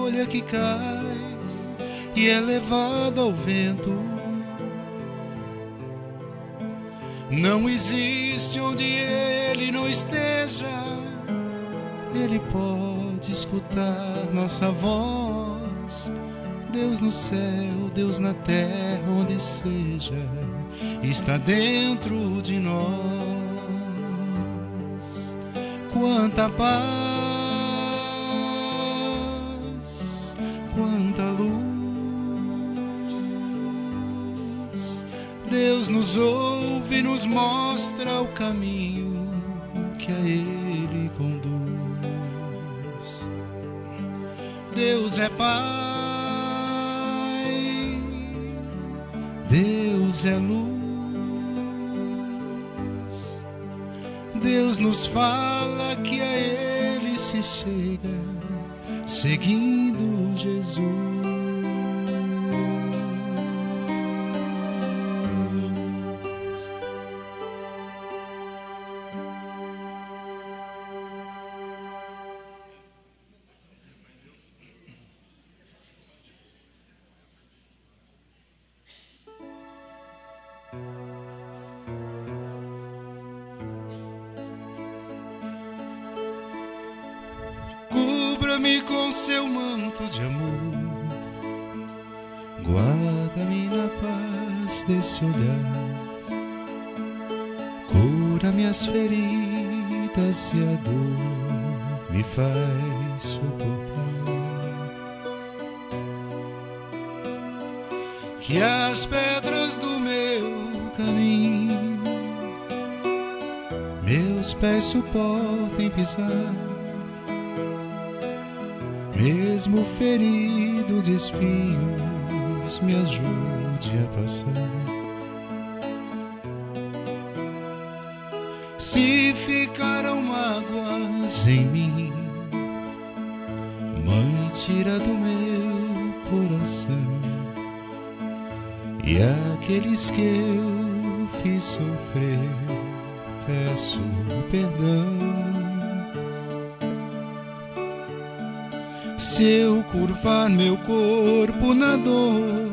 folha que cai e é levada ao vento. Não existe onde Ele não esteja. Ele pode escutar nossa voz. Deus no céu, Deus na terra, onde seja, está dentro de nós. Quanta paz, quanta luz. Deus nos ouve e nos mostra o caminho que a Ele conduz. Deus é Pai, Deus é luz. Deus nos fala que a Ele se chega, seguindo Jesus. Cubra-me com seu manto de amor, guarda-me na paz desse olhar, cura minhas feridas e a dor me faz suportar. Que as pedras do meu caminho meus pés suportem pisar, mesmo ferido de espinhos, me ajude a passar. Se ficaram mágoas em mim, Mãe, tira do meu coração, e aqueles que eu fiz sofrer, peço perdão. Se eu curvar meu corpo na dor,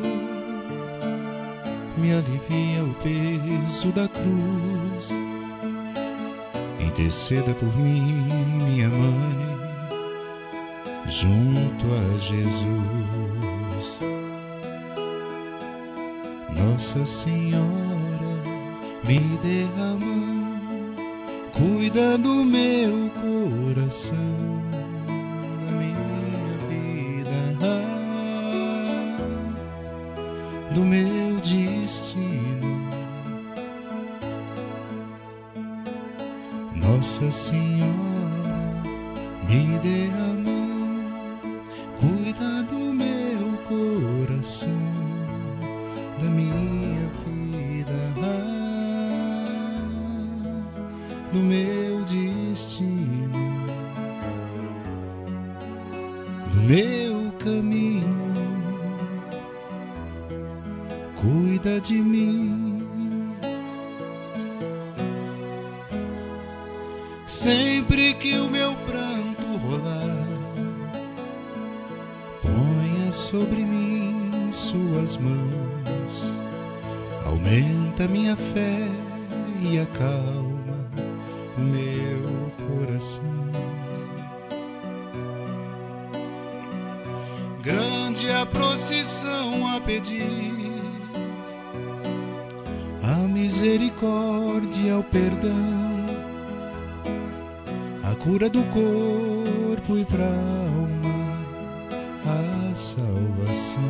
me alivia o peso da cruz. Interceda por mim, minha mãe, junto a Jesus. Nossa Senhora, me dê a mão, cuida do meu coração. Do meu destino. Nossa Senhora, me dê a mão, cuida do meu coração, da minha vida, do meu destino, do meu caminho. Cuida de mim, sempre que o meu pranto rolar, ponha sobre mim suas mãos, aumenta minha fé e acalma meu coração. Grande a procissão a pedir, a misericórdia, o perdão, a cura do corpo e pra alma, a salvação.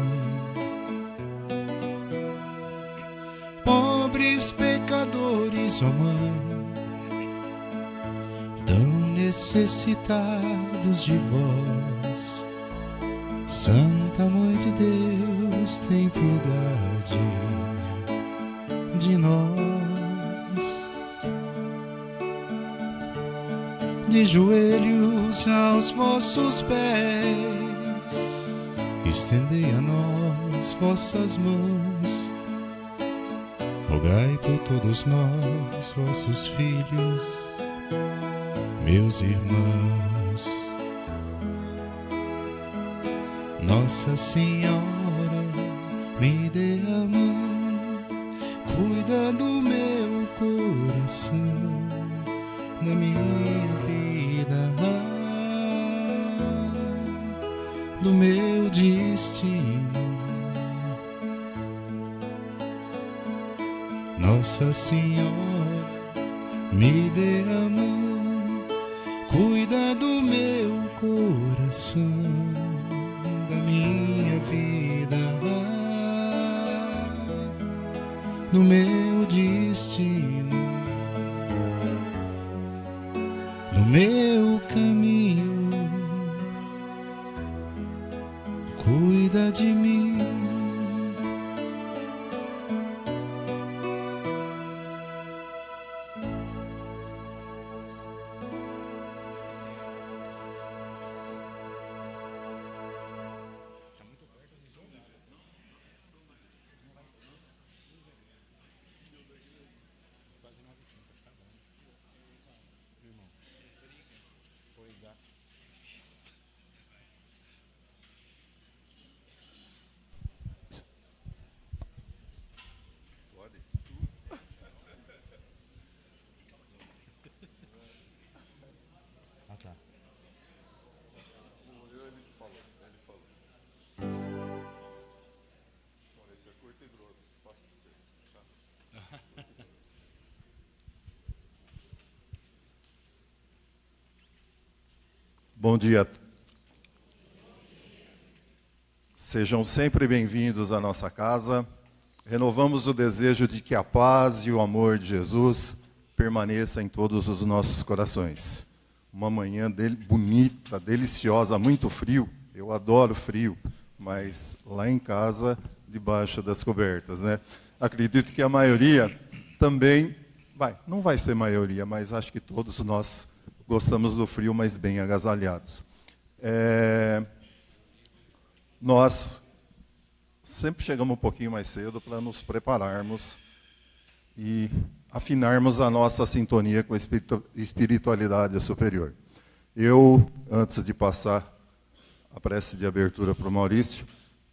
Pobres pecadores, ó Mãe, tão necessitados de vós, Santa Mãe de Deus, tem piedade de nós. De joelhos aos vossos pés, estendei a nós vossas mãos, rogai por todos nós, vossos filhos, meus irmãos. Nossa Senhora, me dê a mão, cuida do meu coração, da minha vida, do meu destino. Nossa Senhora, me dê a mão, cuida do meu coração, da minha vida, do meu destino, do meu caminho, cuida de mim. Bom dia. Sejam sempre bem-vindos à nossa casa. Renovamos o desejo de que a paz e o amor de Jesus permaneça em todos os nossos corações. Uma manhã bonita, deliciosa, muito frio. Eu adoro frio, mas lá em casa, debaixo das cobertas, né? Acredito que a maioria também, não vai ser maioria, mas acho que todos nós gostamos do frio, mas bem agasalhados. Nós sempre chegamos um pouquinho mais cedo para nos prepararmos e afinarmos a nossa sintonia com a espiritualidade superior. Eu, antes de passar a prece de abertura para o Maurício,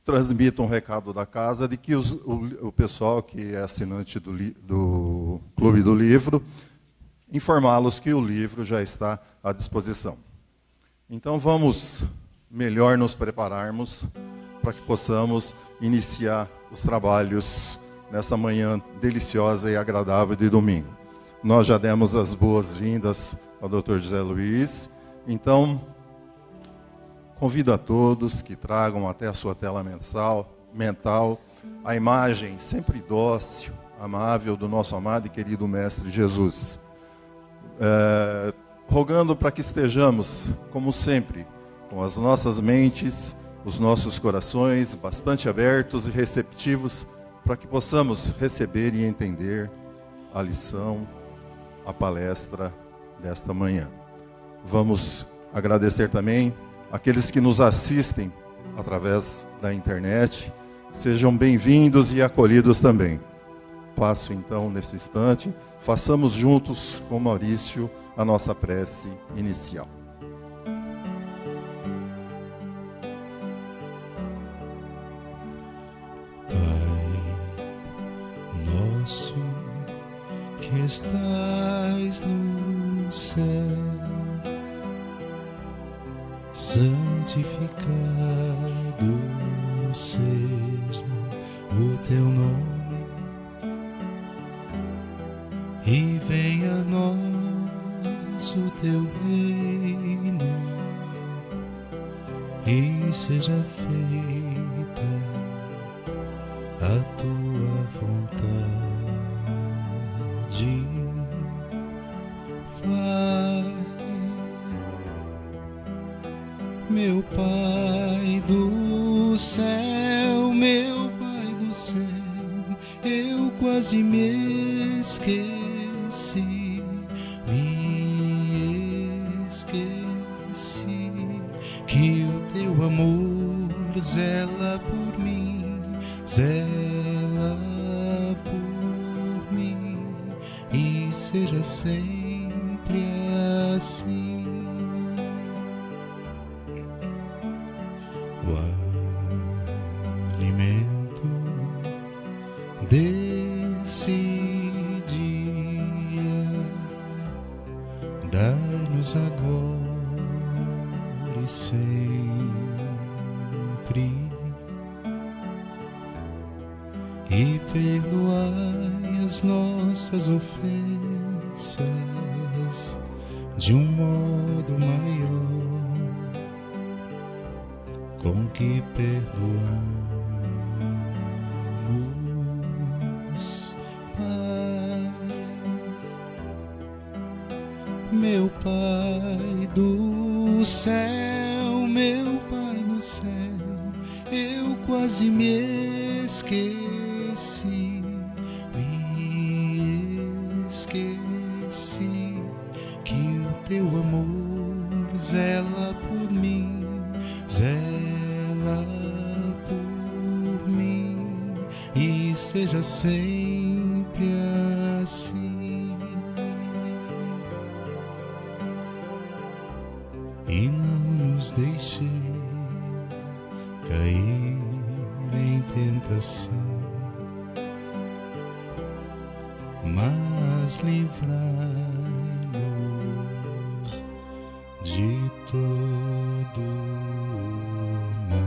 transmito um recado da casa de que o pessoal que é assinante do Clube do Livro, informá-los que o livro já está à disposição. Então vamos melhor nos prepararmos para que possamos iniciar os trabalhos nesta manhã deliciosa e agradável de domingo. Nós já demos as boas-vindas ao Dr. José Luiz, então convido a todos que tragam até a sua tela mental a imagem sempre dócil, amável do nosso amado e querido Mestre Jesus. Rogando para que estejamos, como sempre, com as nossas mentes, os nossos corações bastante abertos e receptivos, para que possamos receber e entender a lição, a palestra desta manhã. Vamos agradecer também aqueles que nos assistem através da internet. Sejam bem-vindos e acolhidos também. Passo então nesse instante, façamos juntos com Maurício a nossa prece inicial. Pai nosso que estais no céu, santificado seja o teu nome. E venha a nós o teu reino, e seja feita a tua vontade, Pai. Meu Pai do céu, meu Pai do céu, eu quase me esqueci, que o teu amor zela por mim, zela por mim, e seja sempre assim. alimento desse dia. Dai-nos agora e sempre, e perdoai as nossas ofensas de um modo maior, com que perdoamos, Pai. Meu Pai do céu, meu Pai do céu, eu quase me esqueci, que o teu amor zela por mim, zela por mim, e seja sempre assim. E não nos deixe cair em tentação, mas livrai-nos de todo mal.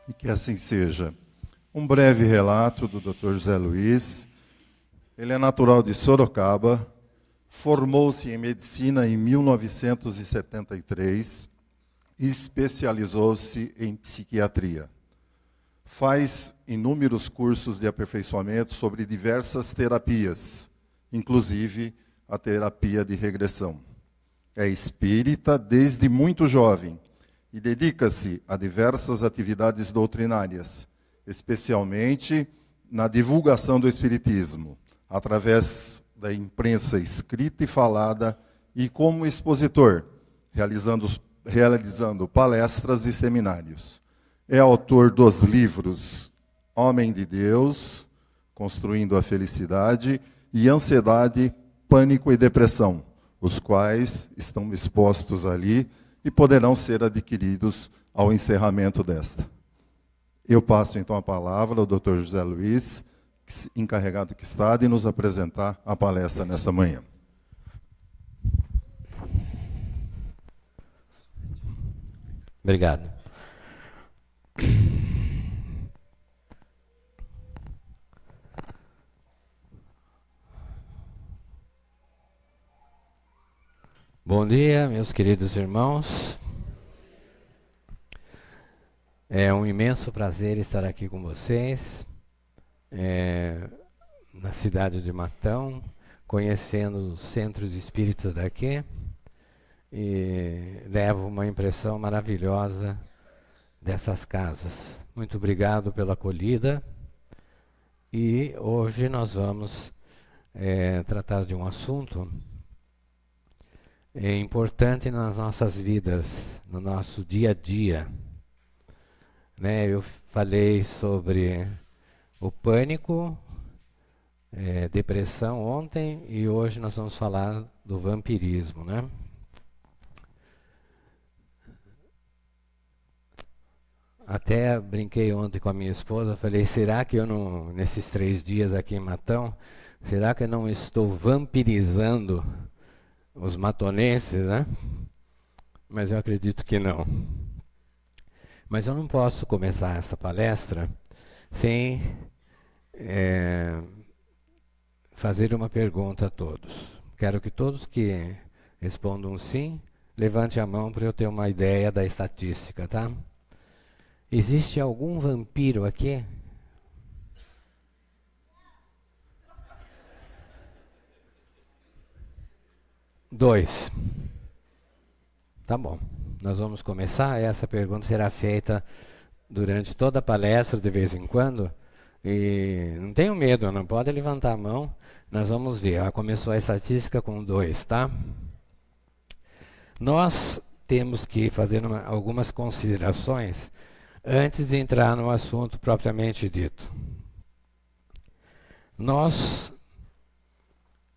E que assim seja. Um breve relato do Dr. José Luiz. Ele é natural de Sorocaba, formou-se em medicina em 1973 e especializou-se em psiquiatria. Faz inúmeros cursos de aperfeiçoamento sobre diversas terapias, inclusive a terapia de regressão. É espírita desde muito jovem e dedica-se a diversas atividades doutrinárias, especialmente na divulgação do espiritismo, através da imprensa escrita e falada, e como expositor, realizando palestras e seminários. É autor dos livros Homem de Deus, Construindo a Felicidade, e Ansiedade, Pânico e Depressão, os quais estão expostos ali e poderão ser adquiridos ao encerramento desta. Eu passo então a palavra ao Dr. José Luiz, encarregado que está de nos apresentar a palestra nessa manhã. Obrigado. Bom dia, meus queridos irmãos. É um imenso prazer estar aqui com vocês, na cidade de Matão, conhecendo os centros espíritas daqui, e levo uma impressão maravilhosa dessas casas. Muito obrigado pela acolhida, e hoje nós vamos tratar de um assunto importante nas nossas vidas, no nosso dia a dia. Eu falei sobre o pânico, depressão ontem, e hoje nós vamos falar do vampirismo, Até brinquei ontem com a minha esposa, falei, será que eu não, nesses 3 dias aqui em Matão, será que eu não estou vampirizando os matonenses, Mas eu acredito que não. Mas eu não posso começar essa palestra sem fazer uma pergunta a todos. Quero que todos que respondam sim, levante a mão para eu ter uma ideia da estatística, tá? Existe algum vampiro aqui? Dois. Tá bom. Nós vamos começar. Essa pergunta será feita durante toda a palestra, de vez em quando. E não tenham medo, não pode levantar a mão. Nós vamos ver. Começou a estatística com 2, tá? Nós temos que fazer algumas considerações antes de entrar no assunto propriamente dito. Nós,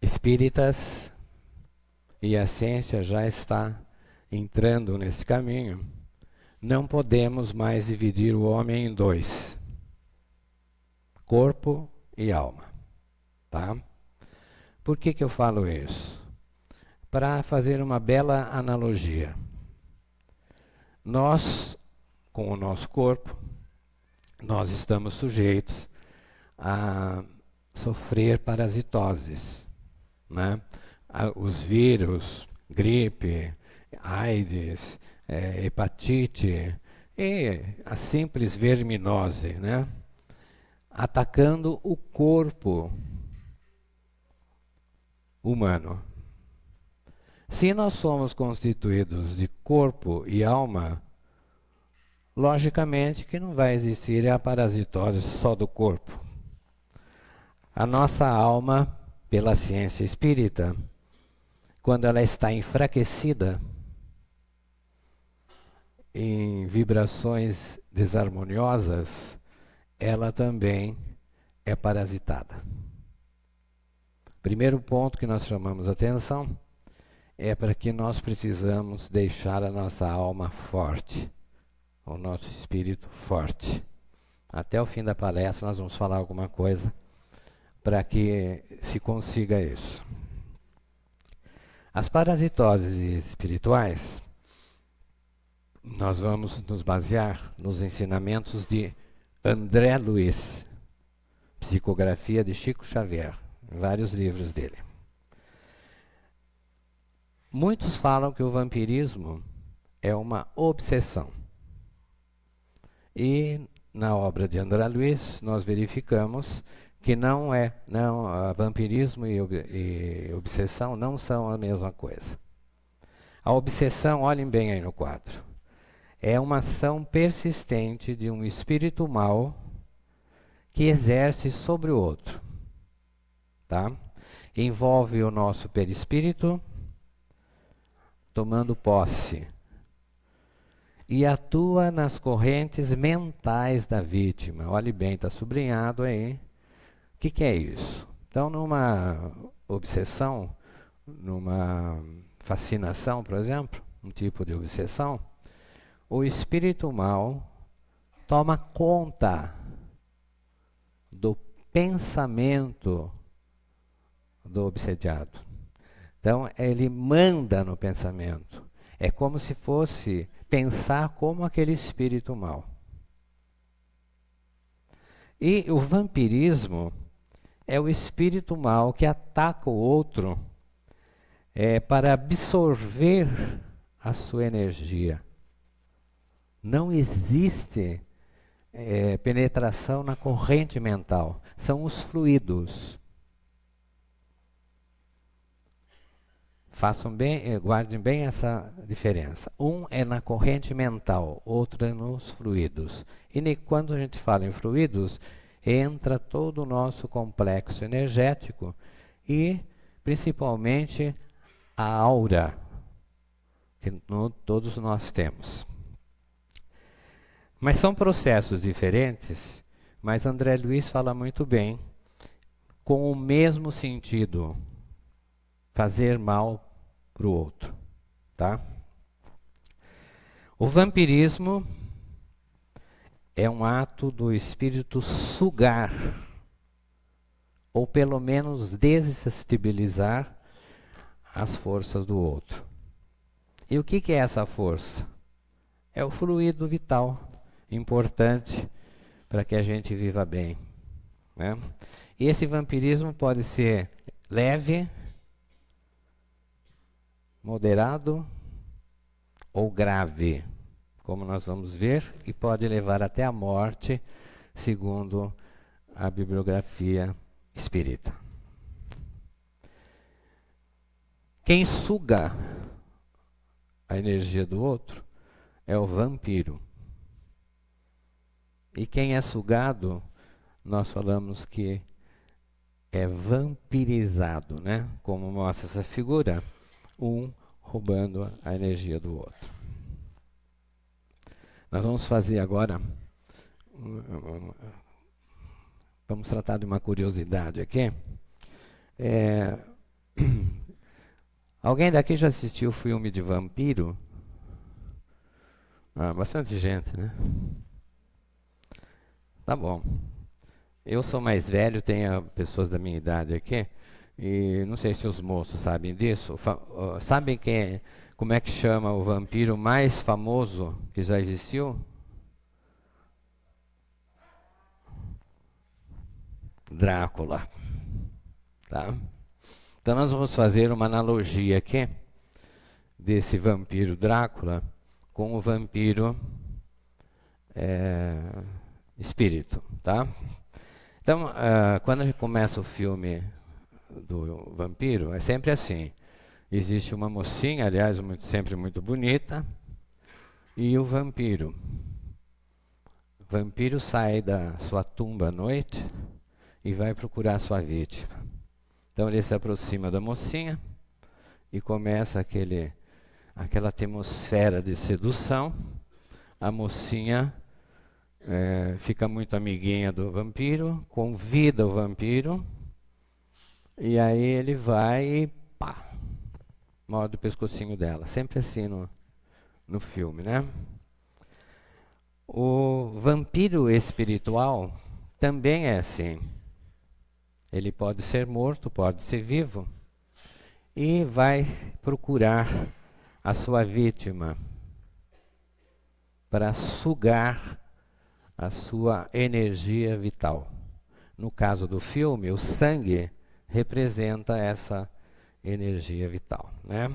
espíritas, e a ciência já está entrando nesse caminho, não podemos mais dividir o homem em dois: corpo e alma. Tá? Por que eu falo isso? Para fazer uma bela analogia. Nós, com o nosso corpo, nós estamos sujeitos a sofrer parasitoses, né? Os vírus, gripe, AIDS, hepatite e a simples verminose, né? Atacando o corpo humano. Se nós somos constituídos de corpo e alma, logicamente que não vai existir a parasitose só do corpo. A nossa alma, pela ciência espírita, quando ela está enfraquecida em vibrações desarmoniosas, ela também é parasitada. Primeiro ponto que nós chamamos a atenção é para que nós precisamos deixar a nossa alma forte, o nosso espírito forte. Até o fim da palestra nós vamos falar alguma coisa para que se consiga isso. As parasitoses espirituais, nós vamos nos basear nos ensinamentos de André Luiz, Psicografia de Chico Xavier, vários livros dele. Muitos falam que o vampirismo é uma obsessão. E na obra de André Luiz nós verificamos que não é, vampirismo e obsessão não são a mesma coisa. A obsessão, olhem bem aí no quadro, é uma ação persistente de um espírito mau que exerce sobre o outro. Tá? Envolve o nosso perispírito, tomando posse, e atua nas correntes mentais da vítima. Olhe bem, está sublinhado aí. O que é isso? Então, numa obsessão, numa fascinação, por exemplo, um tipo de obsessão, o espírito mau toma conta do pensamento do obsediado. Então, ele manda no pensamento. É como se fosse pensar como aquele espírito mau. E o vampirismo é o espírito mau que ataca o outro para absorver a sua energia. Não existe penetração na corrente mental. São os fluidos. Façam bem, guardem bem essa diferença. Um é na corrente mental, outro é nos fluidos. E quando a gente fala em fluidos, entra todo o nosso complexo energético e, principalmente, a aura que todos nós temos. Mas são processos diferentes, mas André Luiz fala muito bem, com o mesmo sentido, fazer mal para o outro. Tá? O vampirismo é um ato do espírito sugar, ou pelo menos desestabilizar as forças do outro. E o que é essa força? É o fluido vital, importante para que a gente viva bem. Né? E esse vampirismo pode ser leve, moderado ou grave, como nós vamos ver, e pode levar até a morte, segundo a bibliografia espírita. Quem suga a energia do outro é o vampiro. E quem é sugado, nós falamos que é vampirizado, né? Como mostra essa figura, um roubando a energia do outro. Nós vamos fazer agora, vamos tratar de uma curiosidade aqui. Alguém daqui já assistiu o filme de vampiro? Ah, bastante gente, né? Tá bom. Eu sou mais velho, tenho pessoas da minha idade aqui, e não sei se os moços sabem disso. Sabem como é que chama o vampiro mais famoso que já existiu? Drácula. Tá? Então nós vamos fazer uma analogia aqui desse vampiro Drácula com o vampiro espírito, tá? Então, quando a gente começa o filme do vampiro, é sempre assim. Existe uma mocinha, aliás, sempre muito bonita, e o vampiro. O vampiro sai da sua tumba à noite e vai procurar sua vítima. Então ele se aproxima da mocinha e começa aquela atmosfera de sedução. A mocinha fica muito amiguinha do vampiro, convida o vampiro, e aí ele vai e pá, morde o pescocinho dela. Sempre assim no filme, né? O vampiro espiritual também é assim. Ele pode ser morto, pode ser vivo, e vai procurar a sua vítima para sugar a sua energia vital. No caso do filme, o sangue representa essa energia vital, né?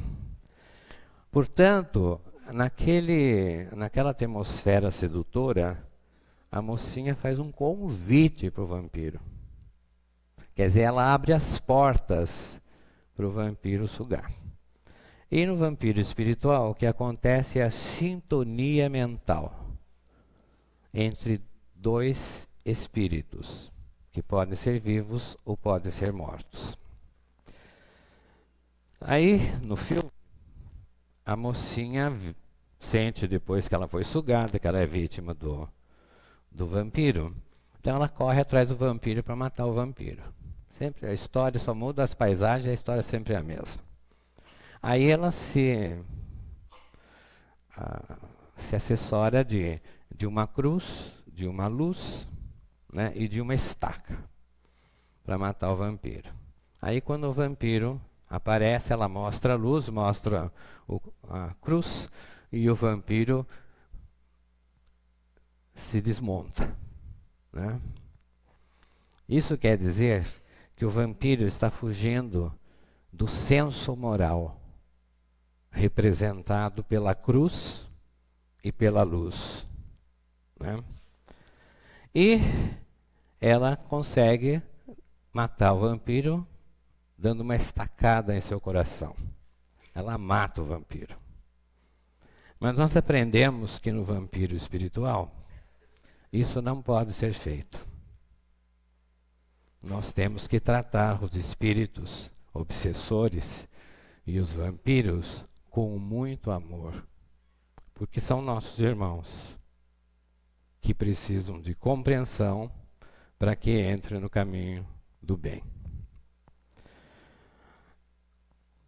Portanto, naquela atmosfera sedutora, a mocinha faz um convite para o vampiro. Quer dizer, ela abre as portas para o vampiro sugar. E no vampiro espiritual, o que acontece é a sintonia mental entre dois espíritos, que podem ser vivos ou podem ser mortos. Aí, no filme, a mocinha sente, depois que ela foi sugada, que ela é vítima do vampiro, então ela corre atrás do vampiro para matar o vampiro. Sempre a história só muda as paisagens, a história sempre é a mesma. Aí ela se assessora de uma cruz, de uma luz, né, e de uma estaca para matar o vampiro. Aí quando o vampiro aparece, ela mostra a luz, mostra a cruz, e o vampiro se desmonta, né? Isso quer dizer que o vampiro está fugindo do senso moral representado pela cruz e pela luz, né? E ela consegue matar o vampiro dando uma estacada em seu coração. Ela mata o vampiro. Mas nós aprendemos que no vampiro espiritual isso não pode ser feito. Nós temos que tratar os espíritos obsessores e os vampiros com muito amor, porque são nossos irmãos que precisam de compreensão para que entrem no caminho do bem.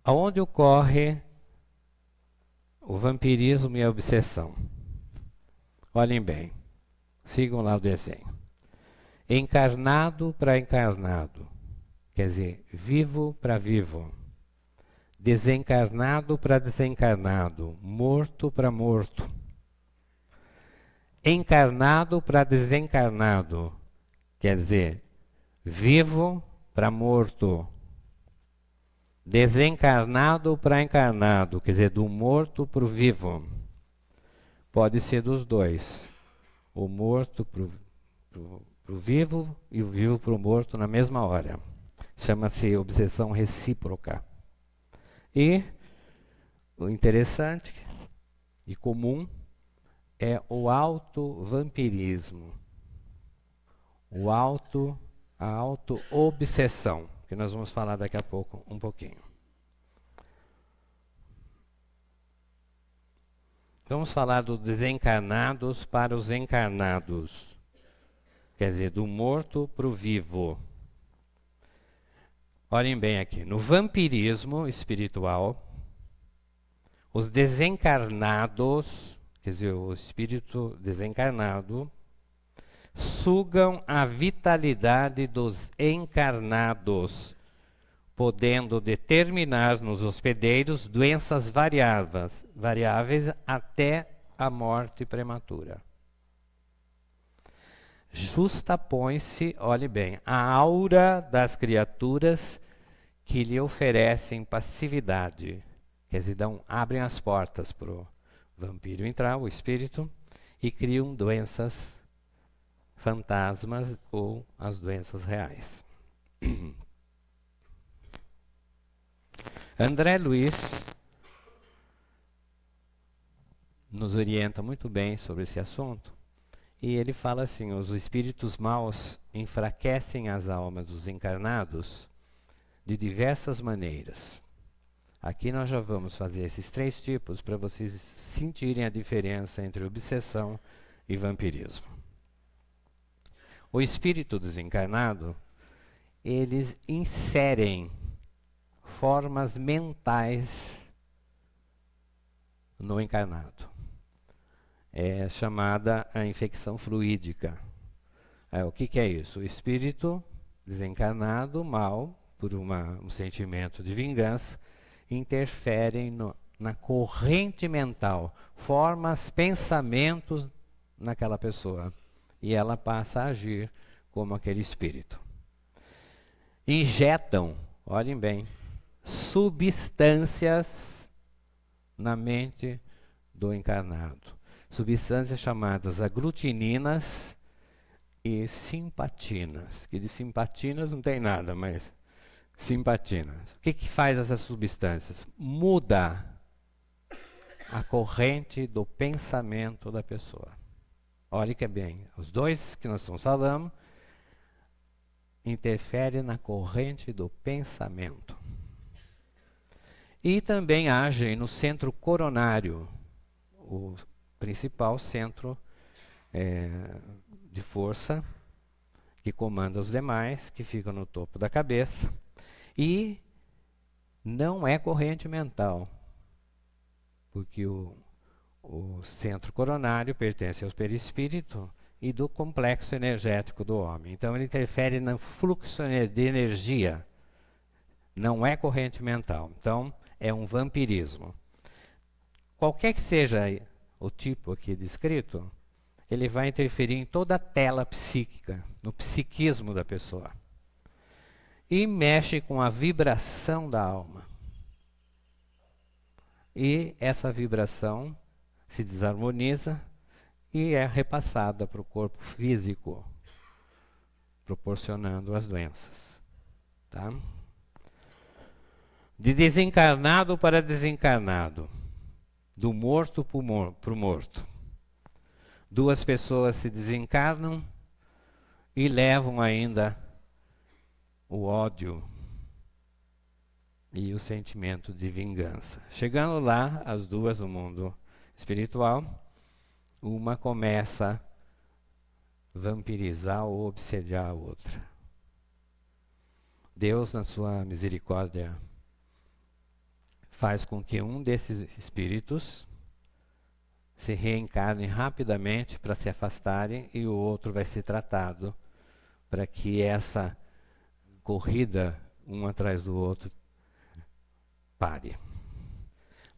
Aonde ocorre o vampirismo e a obsessão? Olhem bem, sigam lá o desenho. Encarnado para encarnado, quer dizer, vivo para vivo. Desencarnado para desencarnado, morto para morto. Encarnado para desencarnado, quer dizer, vivo para morto. Desencarnado para encarnado, quer dizer, do morto para o vivo. Pode ser dos dois. O morto para o vivo e o vivo para o morto na mesma hora. Chama-se obsessão recíproca. E o interessante e comum é o auto-vampirismo. A auto-obsessão, que nós vamos falar daqui a pouco um pouquinho. Vamos falar dos desencarnados para os encarnados. Quer dizer, do morto para o vivo. Olhem bem aqui. No vampirismo espiritual, os desencarnados, quer dizer, o espírito desencarnado, sugam a vitalidade dos encarnados, podendo determinar nos hospedeiros doenças variáveis até a morte prematura. Justapõe-se, olhe bem, a aura das criaturas que lhe oferecem passividade, quer dizer, abrem as portas para o vampiro entrar, o espírito, e criam doenças fantasmas ou as doenças reais. André Luiz nos orienta muito bem sobre esse assunto, e ele fala assim: os espíritos maus enfraquecem as almas dos encarnados de diversas maneiras. Aqui nós já vamos fazer esses 3 tipos para vocês sentirem a diferença entre obsessão e vampirismo. O espírito desencarnado, eles inserem formas mentais no encarnado. É chamada a infecção fluídica. O que é isso? O espírito desencarnado, mal, por um sentimento de vingança, interfere na corrente mental, formas, pensamentos naquela pessoa, e ela passa a agir como aquele espírito. Injetam, olhem bem, substâncias na mente do encarnado. Substâncias chamadas aglutininas e simpatinas. Que de simpatinas não tem nada, mas simpatinas. O que faz essas substâncias? Muda a corrente do pensamento da pessoa. Olhe que é bem, os 2 que nós estamos falando interferem na corrente do pensamento. E também agem no centro coronário, o principal centro de força que comanda os demais, que fica no topo da cabeça. E não é corrente mental, porque o centro coronário pertence ao perispírito e do complexo energético do homem. Então ele interfere no fluxo de energia, não é corrente mental. Então é um vampirismo. Qualquer que seja o tipo aqui descrito, ele vai interferir em toda a tela psíquica, no psiquismo da pessoa. E mexe com a vibração da alma. E essa vibração se desarmoniza e é repassada para o corpo físico, proporcionando as doenças. Tá? De desencarnado para desencarnado, do morto para o morto. 2 pessoas se desencarnam e levam ainda o ódio e o sentimento de vingança. Chegando lá, as 2 no mundo espiritual, uma começa a vampirizar ou obsediar a outra. Deus, na sua misericórdia, faz com que um desses espíritos se reencarne rapidamente para se afastarem e o outro vai ser tratado para que essa corrida um atrás do outro pare.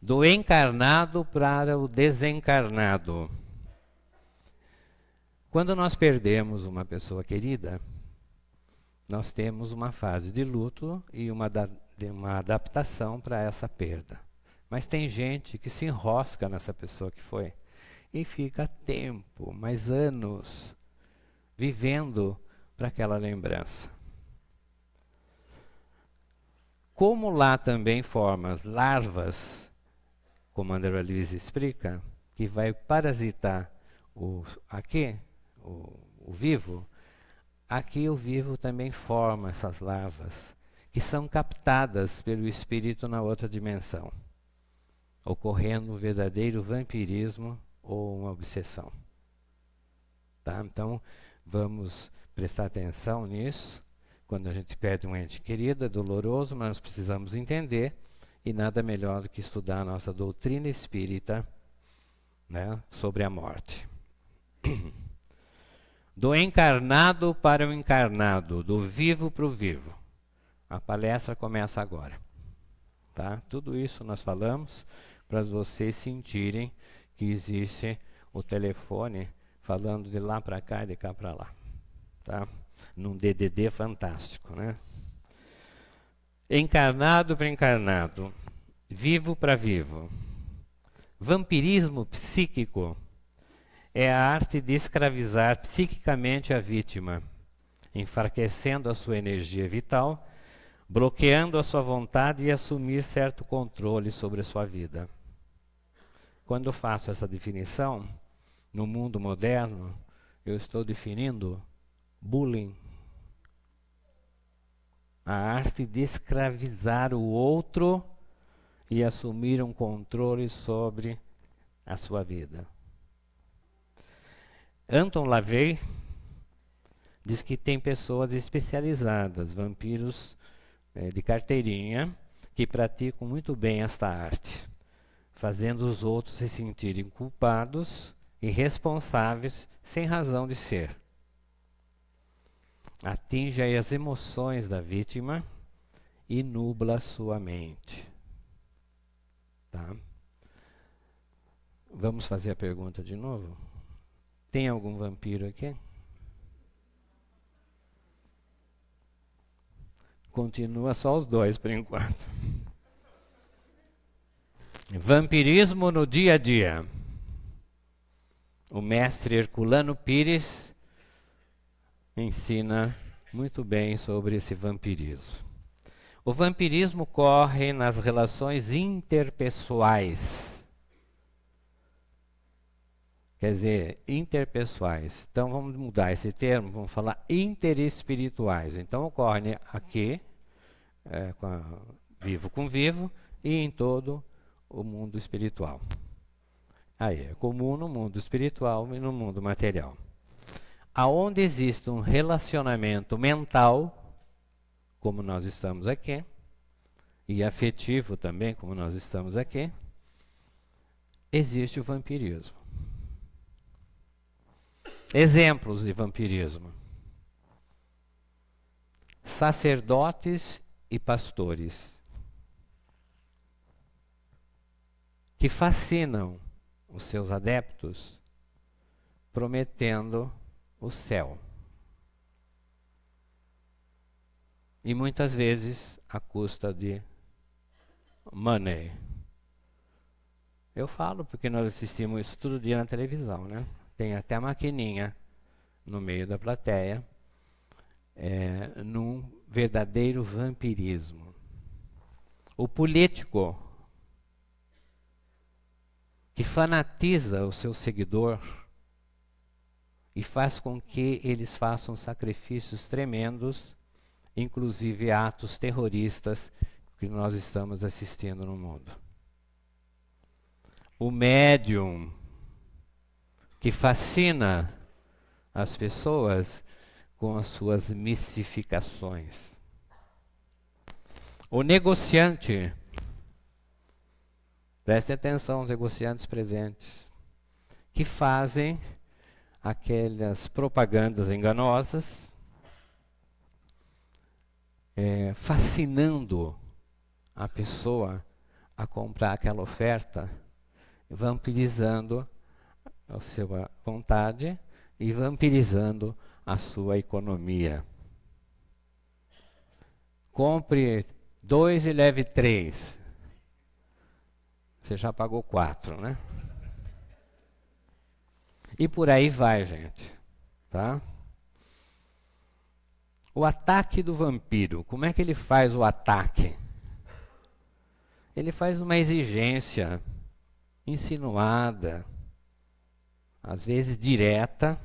Do encarnado para o desencarnado. Quando nós perdemos uma pessoa querida, nós temos uma fase de luto e uma adaptação para essa perda. Mas tem gente que se enrosca nessa pessoa que foi e fica tempo, mais anos, vivendo para aquela lembrança. Como lá também formam as larvas, como André Luiz explica, que vai parasitar o vivo, aqui o vivo também forma essas larvas, que são captadas pelo espírito na outra dimensão, ocorrendo um verdadeiro vampirismo ou uma obsessão. Tá? Então, vamos prestar atenção nisso. Quando a gente perde um ente querido, é doloroso, mas nós precisamos entender, e nada melhor do que estudar a nossa doutrina espírita né, sobre a morte. Do encarnado para o encarnado, do vivo para o vivo. A palestra começa agora. Tá? Tudo isso nós falamos para vocês sentirem que existe o telefone falando de lá para cá e de cá para lá. Tá? Num DDD fantástico, né? Encarnado para encarnado, vivo para vivo. Vampirismo psíquico é a arte de escravizar psiquicamente a vítima, enfraquecendo a sua energia vital, bloqueando a sua vontade e assumir certo controle sobre a sua vida. Quando eu faço essa definição, no mundo moderno, eu estou definindo bullying. A arte de escravizar o outro e assumir um controle sobre a sua vida. Anton LaVey diz que tem pessoas especializadas, vampiros de carteirinha, que praticam muito bem esta arte, fazendo os outros se sentirem culpados e responsáveis sem razão de ser. Atinge as emoções da vítima e nubla sua mente. Tá? Vamos fazer a pergunta de novo? Tem algum vampiro aqui? Continua só os dois por enquanto. Vampirismo no dia a dia. O mestre Herculano Pires ensina muito bem sobre esse vampirismo. O vampirismo ocorre nas relações interpessoais. Quer dizer, interpessoais. Então vamos mudar esse termo, vamos falar interespirituais. Então ocorre aqui, vivo com vivo, e em todo o mundo espiritual. Aí, é comum no mundo espiritual e no mundo material. Aonde existe um relacionamento mental, como nós estamos aqui, e afetivo também, como nós estamos aqui, existe o vampirismo. Exemplos de vampirismo: sacerdotes e pastores que fascinam os seus adeptos prometendo o céu. E muitas vezes à custa de money. Eu falo porque nós assistimos isso todo dia na televisão, né? Tem até a maquininha no meio da plateia, num verdadeiro vampirismo. O político que fanatiza o seu seguidor e faz com que eles façam sacrifícios tremendos, inclusive atos terroristas que nós estamos assistindo no mundo. O médium que fascina as pessoas com as suas mistificações. O negociante, preste atenção, os negociantes presentes, que fazem aquelas propagandas enganosas, fascinando a pessoa a comprar aquela oferta, vampirizando a sua vontade e vampirizando a sua economia. Compre 2 e leve 3. Você já pagou 4, né? E por aí vai, gente. Tá? O ataque do vampiro. Como é que ele faz o ataque? Ele faz uma exigência insinuada, às vezes direta,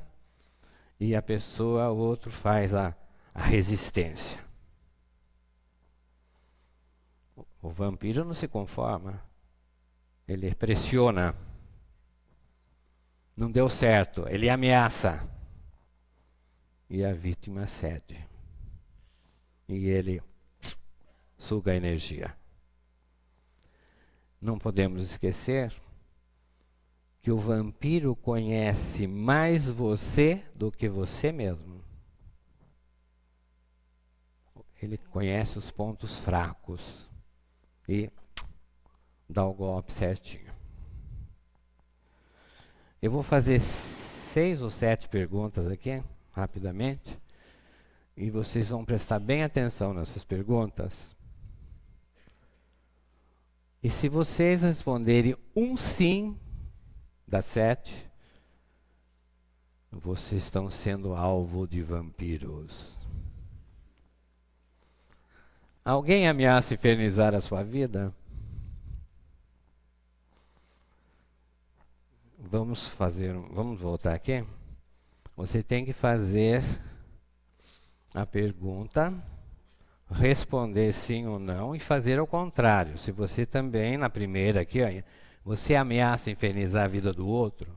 e a pessoa, o outro faz a resistência. O vampiro não se conforma. Ele pressiona. Não deu certo, ele ameaça. E a vítima cede. E ele suga a energia. Não podemos esquecer que o vampiro conhece mais você do que você mesmo. Ele conhece os pontos fracos e dá o golpe certinho. Eu vou fazer 6 ou 7 perguntas aqui, rapidamente, e vocês vão prestar bem atenção nessas perguntas. E se vocês responderem um sim das 7, vocês estão sendo alvo de vampiros. Alguém ameaça infernizar a sua vida? Vamos voltar aqui. Você tem que fazer a pergunta, responder sim ou não e fazer ao contrário. Se você também, na primeira aqui, ó, você ameaça infernizar a vida do outro?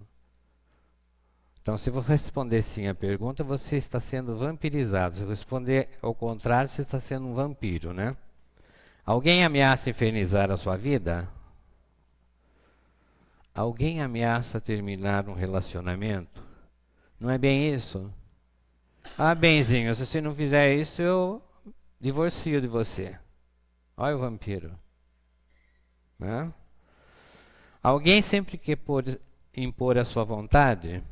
Então, se você responder sim à pergunta, você está sendo vampirizado. Se responder ao contrário, você está sendo um vampiro, né? Alguém ameaça infernizar a sua vida? Alguém ameaça terminar um relacionamento? Não é bem isso? Ah, benzinho, se você não fizer isso, eu divorcio de você. Olha o vampiro. Né? Alguém sempre quer impor a sua vontade?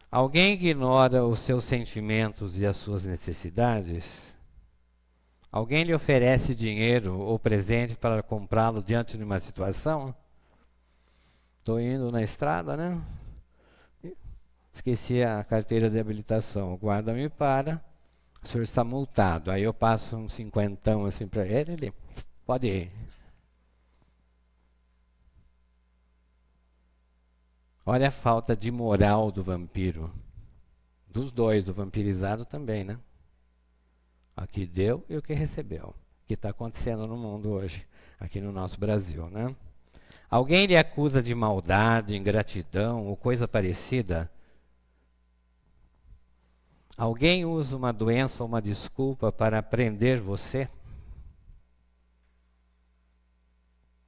Alguém ignora os seus sentimentos e as suas necessidades? Alguém lhe oferece dinheiro ou presente para comprá-lo diante de uma situação? Estou indo na estrada, né? Esqueci a carteira de habilitação. O guarda me para. O senhor está multado. Aí eu passo um 50 assim para ele. Ele pode ir. Olha a falta de moral do vampiro. Dos dois, do vampirizado também, né? O que deu e o que recebeu. O que está acontecendo no mundo hoje, aqui no nosso Brasil, né? Alguém lhe acusa de maldade, ingratidão ou coisa parecida? Alguém usa uma doença ou uma desculpa para prender você?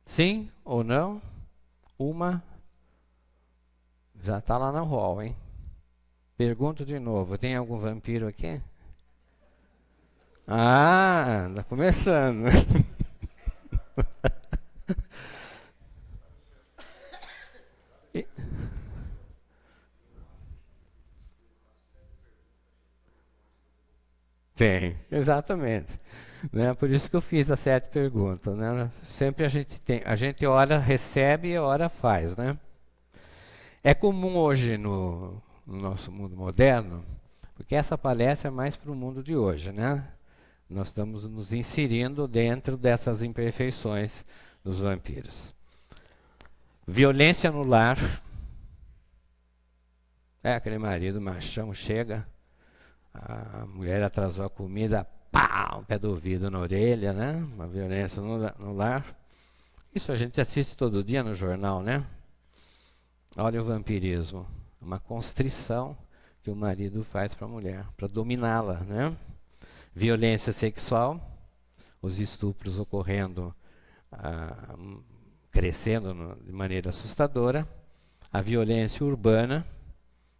Sim ou não? Uma já está lá no hall, hein? Pergunto de novo, tem algum vampiro aqui? Ah, está começando. Tem, exatamente. Né? Por isso que eu fiz as 7 perguntas. Né? Sempre a gente ora recebe e ora faz. Né? É comum hoje no nosso mundo moderno, porque essa palestra é mais para o mundo de hoje, né? Nós estamos nos inserindo dentro dessas imperfeições dos vampiros. Violência no lar. É aquele marido machão chega, a mulher atrasou a comida, pá, um pé do ouvido na orelha, né? Uma violência no lar. Isso a gente assiste todo dia no jornal, né? Olha o vampirismo, uma constrição que o marido faz para a mulher, para dominá-la, né? Violência sexual, os estupros ocorrendo, crescendo de maneira assustadora. A violência urbana,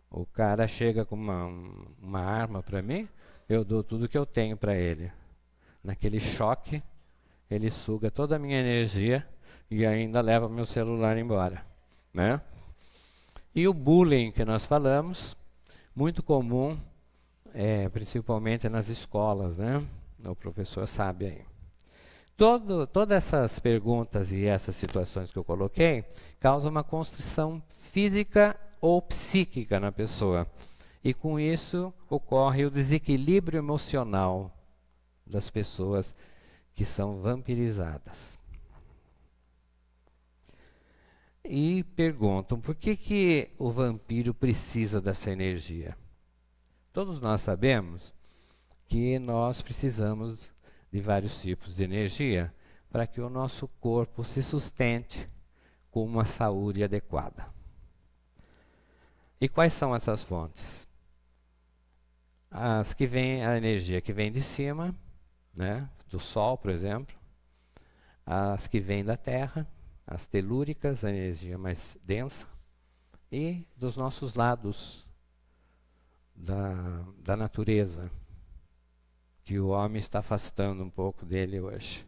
o cara chega com uma arma para mim, eu dou tudo que eu tenho para ele. Naquele choque, ele suga toda a minha energia e ainda leva meu celular embora, né? E o bullying que nós falamos, muito comum, principalmente nas escolas, né? O professor sabe aí. Todas essas perguntas e essas situações que eu coloquei causam uma constrição física ou psíquica na pessoa. E com isso ocorre o desequilíbrio emocional das pessoas que são vampirizadas. E perguntam, por que o vampiro precisa dessa energia? Todos nós sabemos que nós precisamos de vários tipos de energia para que o nosso corpo se sustente com uma saúde adequada. E quais são essas fontes? A energia que vem de cima, né, do Sol, por exemplo, as que vêm da Terra, as telúricas, a energia mais densa, e dos nossos lados da natureza, que o homem está afastando um pouco dele hoje,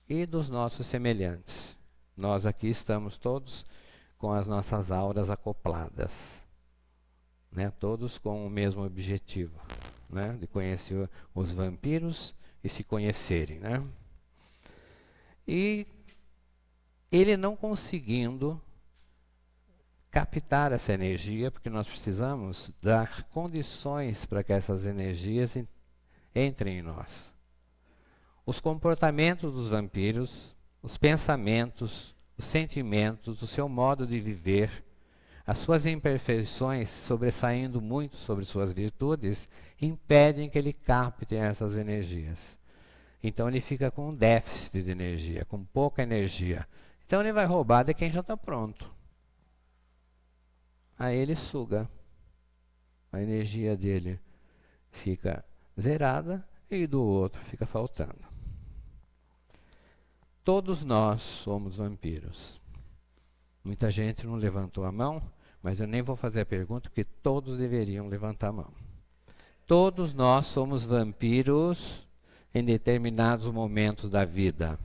e dos nossos semelhantes. Nós aqui estamos todos com as nossas auras acopladas, né? Todos com o mesmo objetivo, né? De conhecer os vampiros e se conhecerem, né? E ele não conseguindo captar essa energia, porque nós precisamos dar condições para que essas energias entrem em nós. Os comportamentos dos vampiros, os pensamentos, os sentimentos, o seu modo de viver, as suas imperfeições sobressaindo muito sobre suas virtudes, impedem que ele capte essas energias. Então ele fica com um déficit de energia, com pouca energia. Então ele vai roubar de quem já está pronto. Aí ele suga. A energia dele fica zerada e do outro fica faltando. Todos nós somos vampiros. Muita gente não levantou a mão, mas eu nem vou fazer a pergunta, porque todos deveriam levantar a mão. Todos nós somos vampiros em determinados momentos da vida.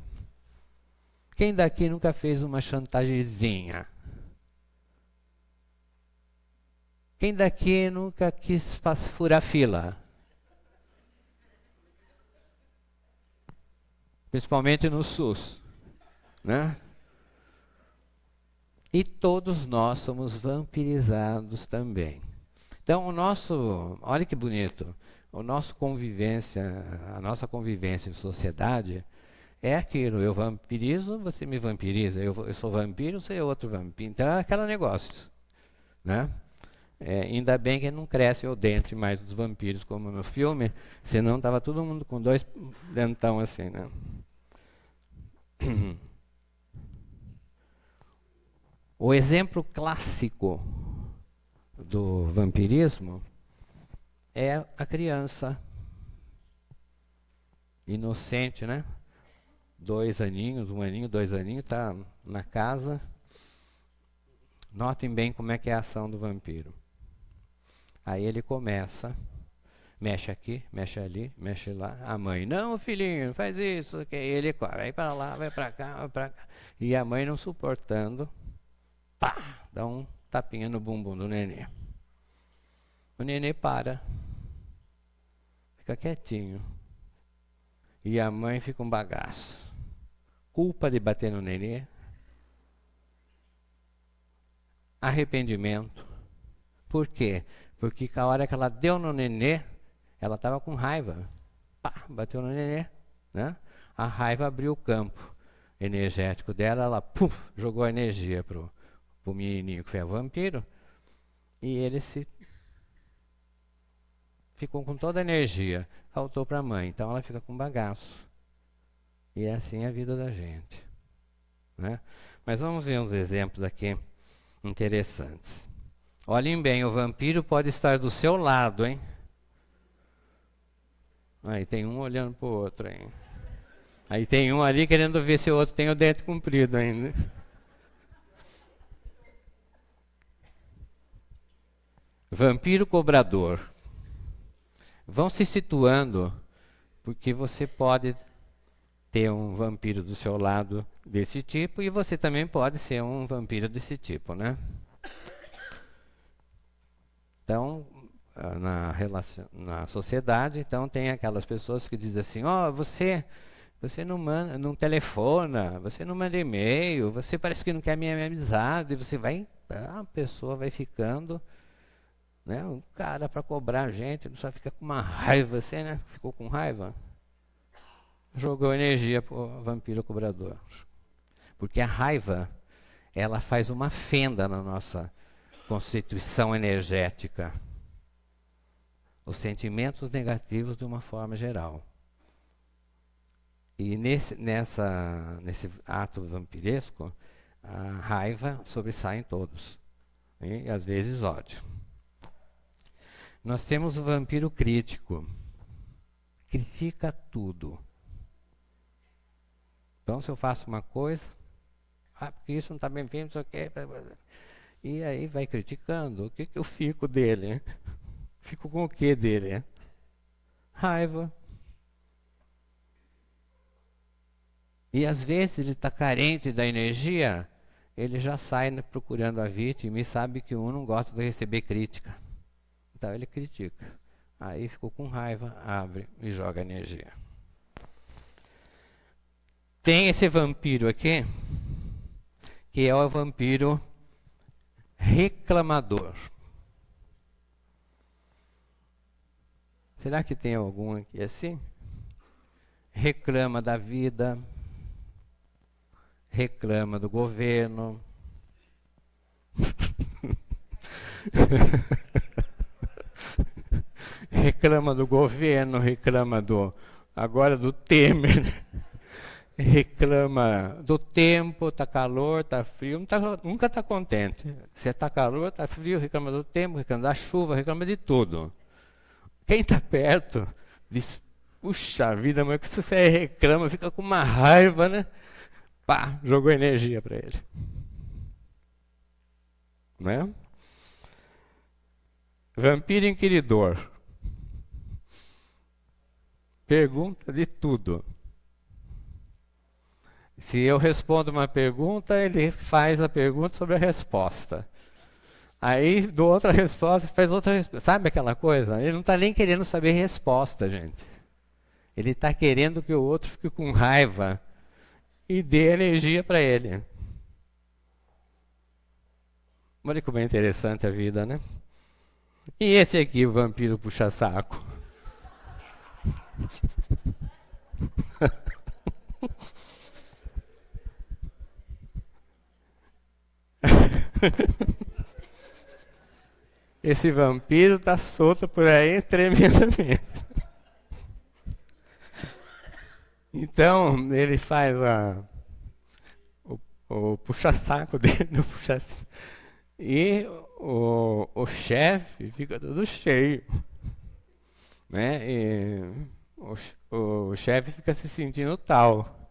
Quem daqui nunca fez uma chantagemzinha? Quem daqui nunca quis furar fila? Principalmente no SUS, né? E todos nós somos vampirizados também. Então, olha que bonito, a nossa convivência em sociedade é aquilo: eu vampirizo, você me vampiriza, eu sou vampiro, você é outro vampiro. Então é aquele negócio, né? Ainda bem que não cresce o dente mais dos vampiros, como no filme, senão estava todo mundo com 2 dentão assim, né? O exemplo clássico do vampirismo é a criança inocente, né? 2 aninhos, 1 aninho, 2 aninhos, está na casa. Notem bem como é que é a ação do vampiro. Aí ele começa, mexe aqui, mexe ali, mexe lá. A mãe: não, filhinho, faz isso. Que ele vai para lá, vai para cá, vai para cá. E a mãe, não suportando, pá, dá um tapinha no bumbum do nenê. O nenê para, fica quietinho. E a mãe fica um bagaço. Culpa de bater no nenê. Arrependimento. Por quê? Porque a hora que ela deu no nenê, ela estava com raiva. Pá, bateu no nenê, né? A raiva abriu o campo energético dela, ela jogou a energia pro menininho que foi o vampiro, e ele ficou com toda a energia, faltou para a mãe, então ela fica com bagaço. E é assim a vida da gente, né? Mas vamos ver uns exemplos aqui interessantes. Olhem bem, o vampiro pode estar do seu lado, hein? Aí tem um olhando para o outro, hein? Aí tem um ali querendo ver se o outro tem o dente comprido ainda. Vampiro cobrador. Vão se situando, porque você pode ter um vampiro do seu lado desse tipo, e você também pode ser um vampiro desse tipo, né? Então, na sociedade, então tem aquelas pessoas que dizem assim: você não telefona, você não manda e-mail, você parece que não quer minha amizade, a pessoa vai ficando, né, um cara para cobrar a gente, só fica com uma raiva, você, né? Ficou com raiva, jogou energia para o vampiro cobrador. Porque a raiva, ela faz uma fenda na nossa constituição energética. Os sentimentos negativos de uma forma geral. E nesse ato vampiresco, a raiva sobressai em todos. E às vezes ódio. Nós temos o vampiro crítico. Critica tudo. Então, se eu faço uma coisa, Ah, porque isso não está bem feito, não sei o quê. E aí vai criticando. O que, que eu fico dele? Fico com o que dele? Raiva. E às vezes ele está carente da energia, ele já sai, né, procurando a vítima e sabe que um não gosta de receber crítica. Então ele critica. Aí ficou com raiva, abre e joga energia. Tem esse vampiro aqui, que é o vampiro reclamador. Será que tem algum aqui assim? Reclama da vida, reclama do governo. Reclama do governo, reclama agora do Temer. Reclama do tempo, tá calor, tá frio, nunca tá contente. Se tá calor, tá frio, reclama do tempo, reclama da chuva, reclama de tudo. Quem tá perto diz, puxa vida, mas que você reclama, fica com uma raiva, né? Pá, jogou energia para ele. Não é? Vampiro inquiridor. Pergunta de tudo. Se eu respondo uma pergunta, ele faz a pergunta sobre a resposta. Aí dou outra resposta, faz outra resposta. Sabe aquela coisa? Ele não está nem querendo saber resposta, gente. Ele está querendo que o outro fique com raiva e dê energia para ele. Olha como é interessante a vida, né? E esse aqui, o vampiro puxa-saco. Esse vampiro está solto por aí tremendamente. Então, ele faz o puxa-saco dele. E o chefe fica todo cheio. Né? E o chefe fica se sentindo tal.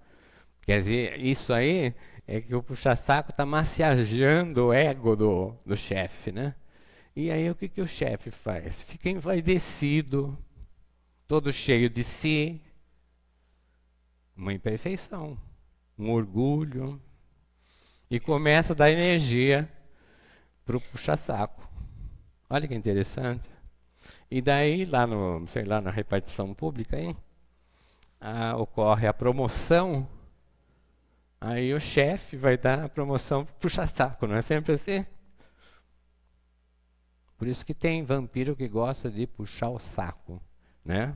Quer dizer, isso aí é que o puxa-saco está massageando o ego do chefe, né? E aí o que, que o chefe faz? Fica envaidecido, todo cheio de si, uma imperfeição, um orgulho, e começa a dar energia para o puxa-saco. Olha que interessante. E daí, lá no, sei lá, na repartição pública, hein, ocorre a promoção, aí o chefe vai dar a promoção para o puxa-saco, não é sempre assim? Por isso que tem vampiro que gosta de puxar o saco, né?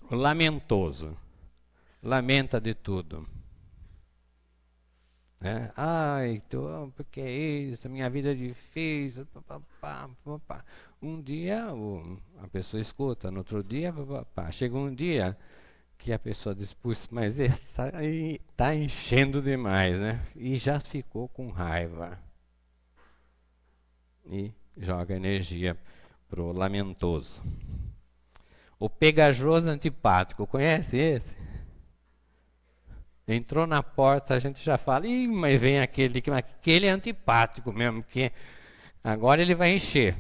O lamentoso. Lamenta de tudo. Né? Ai, porque é isso? Minha vida é difícil. Um dia a pessoa escuta, no outro dia, chega um dia que a pessoa diz, puxa, mas esse aí está enchendo demais, né? E já ficou com raiva. E joga energia pro lamentoso. O pegajoso antipático, conhece esse? Entrou na porta, a gente já fala, ih, mas vem aquele é antipático mesmo, que agora ele vai encher.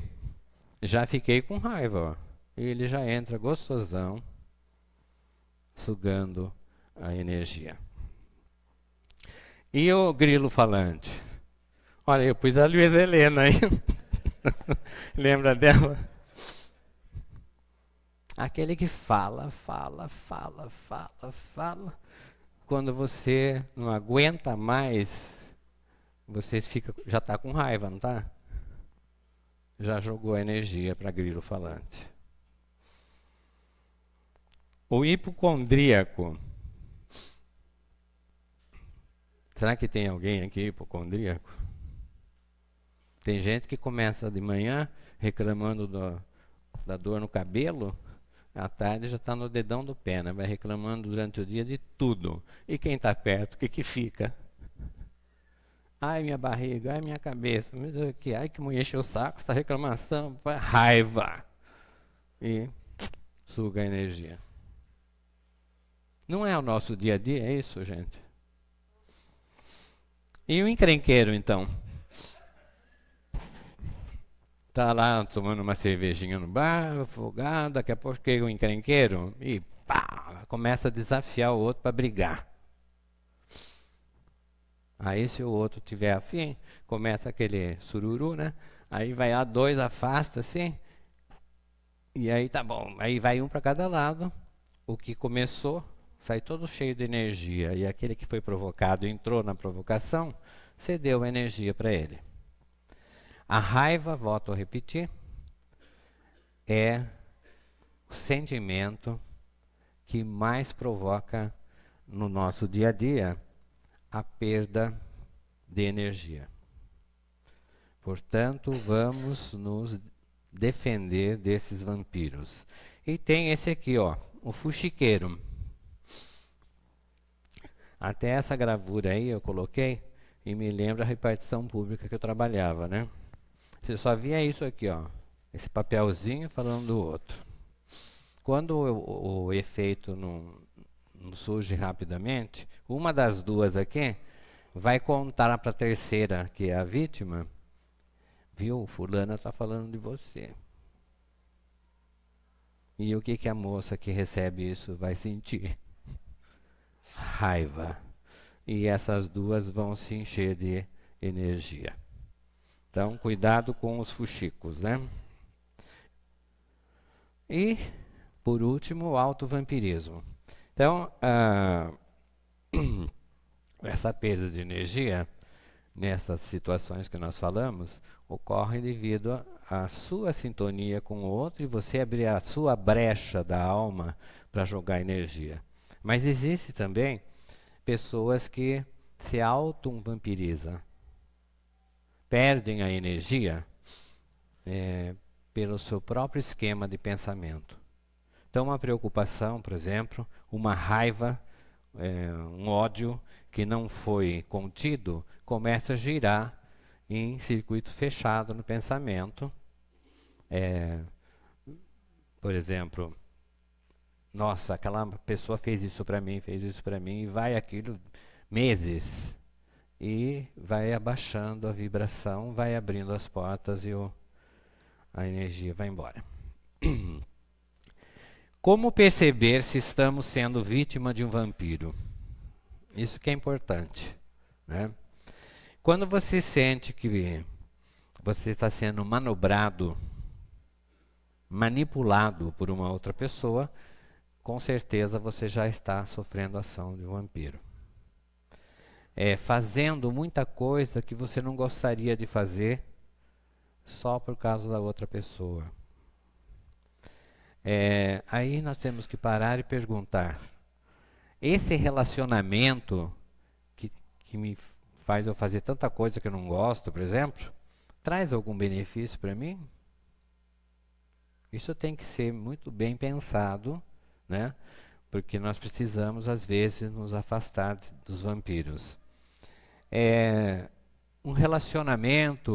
Já fiquei com raiva, ó. E ele já entra gostosão, sugando a energia. E o grilo falante? Olha, eu pus a Luísa Helena aí. Lembra dela? Aquele que fala. Quando você não aguenta mais, você já está com raiva, não está? Já jogou energia para grilo falante. O hipocondríaco. Será que tem alguém aqui hipocondríaco? Tem gente que começa de manhã reclamando da dor no cabelo, à tarde já está no dedão do pé, né? Vai reclamando durante o dia de tudo. E quem está perto, o que que fica? Ai, minha barriga, ai, minha cabeça, ai, que mulher encheu o saco, essa reclamação, raiva. E suga a energia. Não é o nosso dia a dia, é isso, gente? E o encrenqueiro, então? Tá lá tomando uma cervejinha no bar, afogado, daqui a pouco chega o encrenqueiro e pá, começa a desafiar o outro para brigar. Aí se o outro tiver afim, começa aquele sururu, né? Aí vai lá, dois afasta assim, e aí tá bom. Aí vai um para cada lado, o que começou sai todo cheio de energia, e aquele que foi provocado entrou na provocação, cedeu a energia para ele. A raiva, volto a repetir, é o sentimento que mais provoca no nosso dia a dia a perda de energia. Portanto, vamos nos defender desses vampiros. E tem esse aqui, ó, o fuxiqueiro. Até essa gravura aí eu coloquei e me lembra a repartição pública que eu trabalhava, né? Você só via isso aqui, ó, esse papelzinho falando do outro. Quando o efeito não surge rapidamente, uma das duas aqui vai contar para a terceira, que é a vítima, viu, fulana está falando de você. E o que a moça que recebe isso vai sentir? Raiva. E essas duas vão se encher de energia. Então, cuidado com os fuxicos, né? E, por último, o autovampirismo. Então, essa perda de energia, nessas situações que nós falamos, ocorre devido à sua sintonia com o outro e você abrir a sua brecha da alma para jogar energia. Mas existe também pessoas que se auto-vampirizam, perdem a energia pelo seu próprio esquema de pensamento. Então, uma preocupação, por exemplo, uma raiva, um ódio que não foi contido, começa a girar em circuito fechado no pensamento. Por exemplo, nossa, aquela pessoa fez isso para mim, e vai aquilo meses. E vai abaixando a vibração, vai abrindo as portas e a energia vai embora. Como perceber se estamos sendo vítima de um vampiro? Isso que é importante, né? Quando você sente que você está sendo manobrado, manipulado por uma outra pessoa, com certeza você já está sofrendo a ação de um vampiro. Fazendo muita coisa que você não gostaria de fazer só por causa da outra pessoa. Aí nós temos que parar e perguntar: esse relacionamento que me faz eu fazer tanta coisa que eu não gosto, por exemplo, traz algum benefício para mim? Isso tem que ser muito bem pensado, né? Porque nós precisamos, às vezes, nos afastar dos vampiros. Um relacionamento,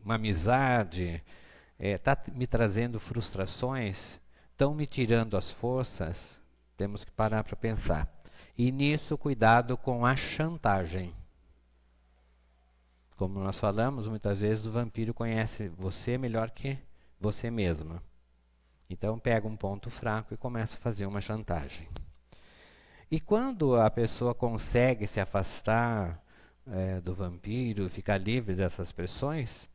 uma amizade, está me trazendo frustrações, estão me tirando as forças, temos que parar para pensar. E nisso, cuidado com a chantagem. Como nós falamos, muitas vezes o vampiro conhece você melhor que você mesma. Então pega um ponto fraco e começa a fazer uma chantagem. E quando a pessoa consegue se afastar do vampiro, ficar livre dessas pressões,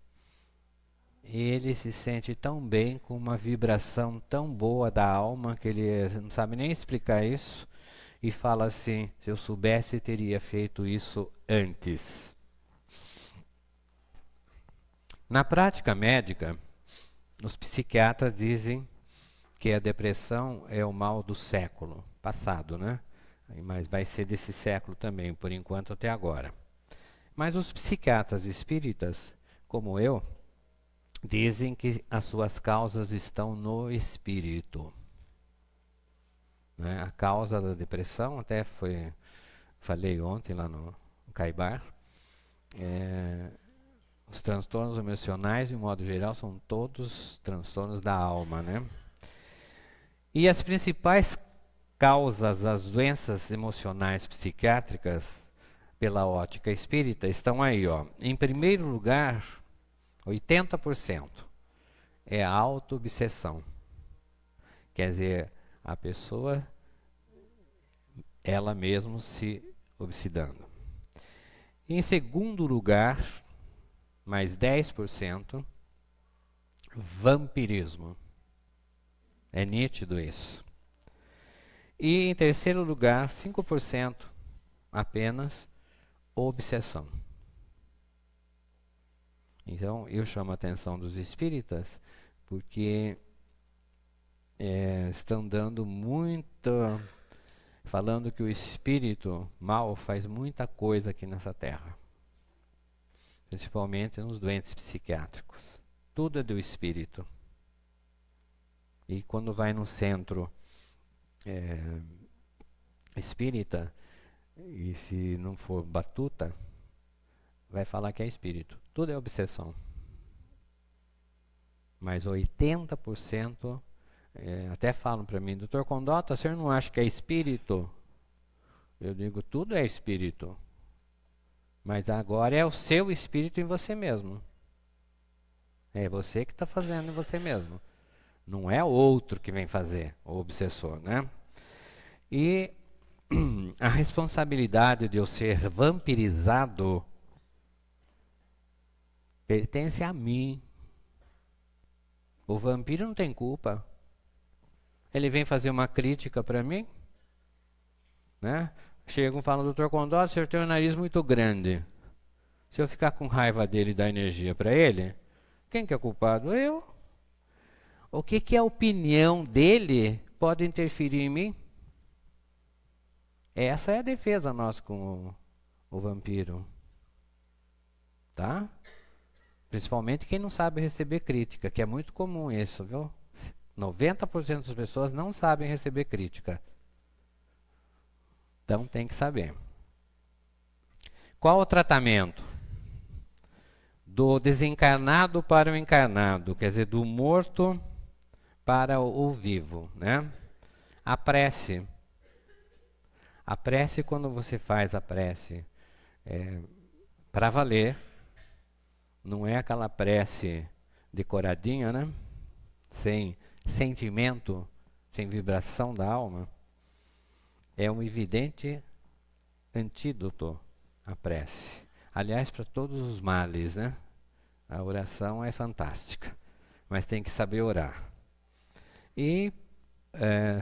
ele se sente tão bem, com uma vibração tão boa da alma, que ele não sabe nem explicar isso, e fala assim: se eu soubesse, teria feito isso antes. Na prática médica, os psiquiatras dizem que a depressão é o mal do século passado, né? Mas vai ser desse século também, por enquanto até agora. Mas os psiquiatras espíritas, como eu, dizem que as suas causas estão no espírito. A causa da depressão, até falei ontem lá no Caibar, os transtornos emocionais, de um modo geral, são todos transtornos da alma, né? E as principais causas das doenças emocionais psiquiátricas, pela ótica espírita estão aí, ó. Em primeiro lugar, 80% é a auto-obsessão. Quer dizer, a pessoa, ela mesma se obsedando. Em segundo lugar, mais 10%, vampirismo. É nítido isso. E em terceiro lugar, 5% apenas, obsessão. Então, eu chamo a atenção dos espíritas porque estão dando muita... falando que o espírito mal faz muita coisa aqui nessa terra. Principalmente nos doentes psiquiátricos. Tudo é do espírito. E quando vai no centro espírita, e se não for batuta, vai falar que é espírito. Tudo é obsessão. Mas 80%, até falam para mim, Dr. Condota, o senhor não acha que é espírito? Eu digo, tudo é espírito. Mas agora é o seu espírito em você mesmo. É você que está fazendo em você mesmo. Não é o outro que vem fazer, o obsessor, né? E a responsabilidade de eu ser vampirizado pertence a mim. O vampiro não tem culpa. Ele vem fazer uma crítica para mim, né? Chegam e falam, doutor Condota, o senhor tem um nariz muito grande. Se eu ficar com raiva dele e dar energia para ele, quem que é culpado? Eu. O que a opinião dele pode interferir em mim? Essa é a defesa nossa com o vampiro. Tá? Principalmente quem não sabe receber crítica, que é muito comum isso, viu? 90% das pessoas não sabem receber crítica. Então tem que saber. Qual o tratamento? Do desencarnado para o encarnado, quer dizer, do morto para o vivo, né? A prece. A prece, quando você faz a prece para valer, não é aquela prece decoradinha, né? Sem sentimento, sem vibração da alma. É um evidente antídoto a prece. Aliás, para todos os males, né? A oração é fantástica, mas tem que saber orar. E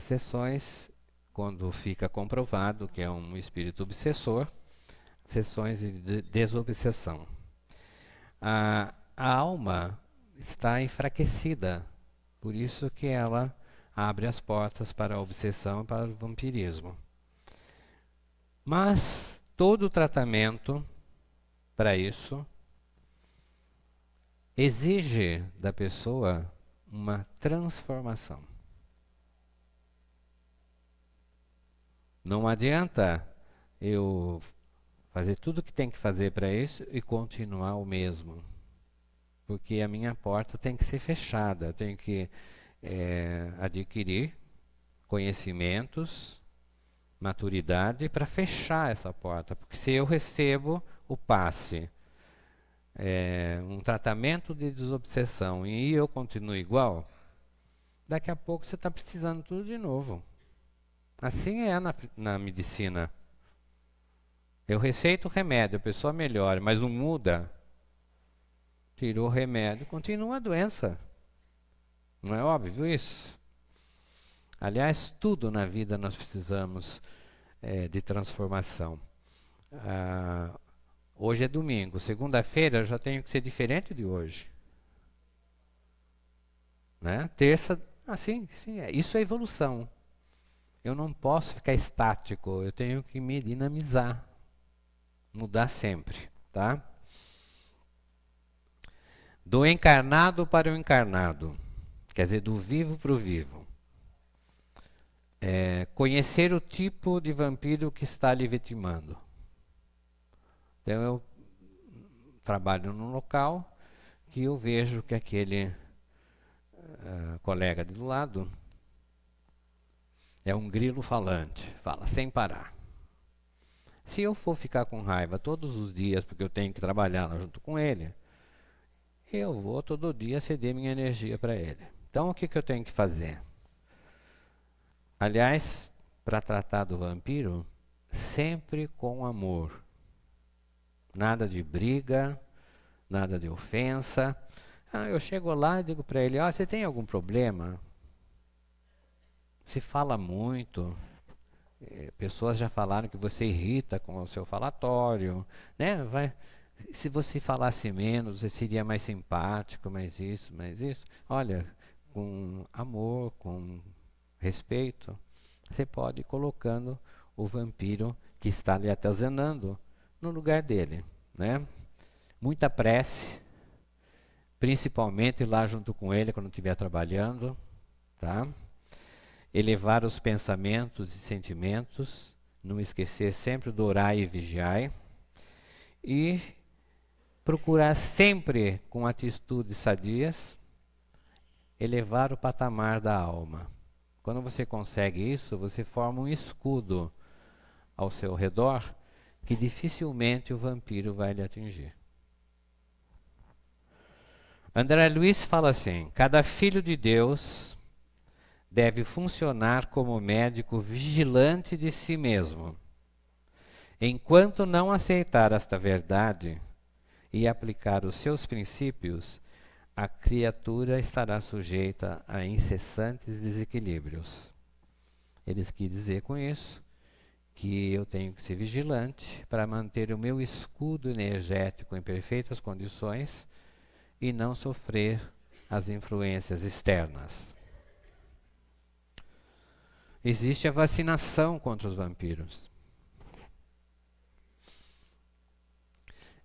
sessões, quando fica comprovado que é um espírito obsessor, sessões de desobsessão. A alma está enfraquecida, por isso que ela abre as portas para a obsessão e para o vampirismo. Mas todo o tratamento para isso exige da pessoa uma transformação. Não adianta eu fazer tudo o que tem que fazer para isso e continuar o mesmo. Porque a minha porta tem que ser fechada, eu tenho que adquirir conhecimentos, maturidade para fechar essa porta. Porque se eu recebo o passe, um tratamento de desobsessão e eu continuo igual, daqui a pouco você está precisando tudo de novo. Assim é na medicina. Eu receito o remédio, a pessoa melhora, mas não muda. Tirou o remédio, continua a doença. Não é óbvio isso? Aliás, tudo na vida nós precisamos de transformação. Hoje é domingo, segunda-feira eu já tenho que ser diferente de hoje. Né? Terça, assim, sim, isso é evolução. Eu não posso ficar estático, eu tenho que me dinamizar, mudar sempre, tá? Do encarnado para o encarnado, quer dizer, do vivo para o vivo. Conhecer o tipo de vampiro que está lhe vitimando. Então eu trabalho num local que eu vejo que aquele colega do lado é um grilo falante, fala sem parar. Se eu for ficar com raiva todos os dias porque eu tenho que trabalhar junto com ele, eu vou todo dia ceder minha energia para ele. Então o que eu tenho que fazer? Aliás, para tratar do vampiro, sempre com amor. Nada de briga, nada de ofensa. Eu chego lá e digo para ele, você tem algum problema? Se fala muito, pessoas já falaram que você irrita com o seu falatório, né? Se você falasse menos, você seria mais simpático, mais isso, mais isso. Olha, com amor, com respeito, você pode ir colocando o vampiro que está lhe atazanando no lugar dele, né? Muita prece, principalmente lá junto com ele quando estiver trabalhando, tá? Elevar os pensamentos e sentimentos, não esquecer sempre do orai e vigiai, e procurar sempre, com atitudes sadias, elevar o patamar da alma. Quando você consegue isso, você forma um escudo ao seu redor que dificilmente o vampiro vai lhe atingir. André Luiz fala assim: cada filho de Deus deve funcionar como médico vigilante de si mesmo. Enquanto não aceitar esta verdade e aplicar os seus princípios, a criatura estará sujeita a incessantes desequilíbrios. Eles quis dizer com isso que eu tenho que ser vigilante para manter o meu escudo energético em perfeitas condições e não sofrer as influências externas. Existe a vacinação contra os vampiros.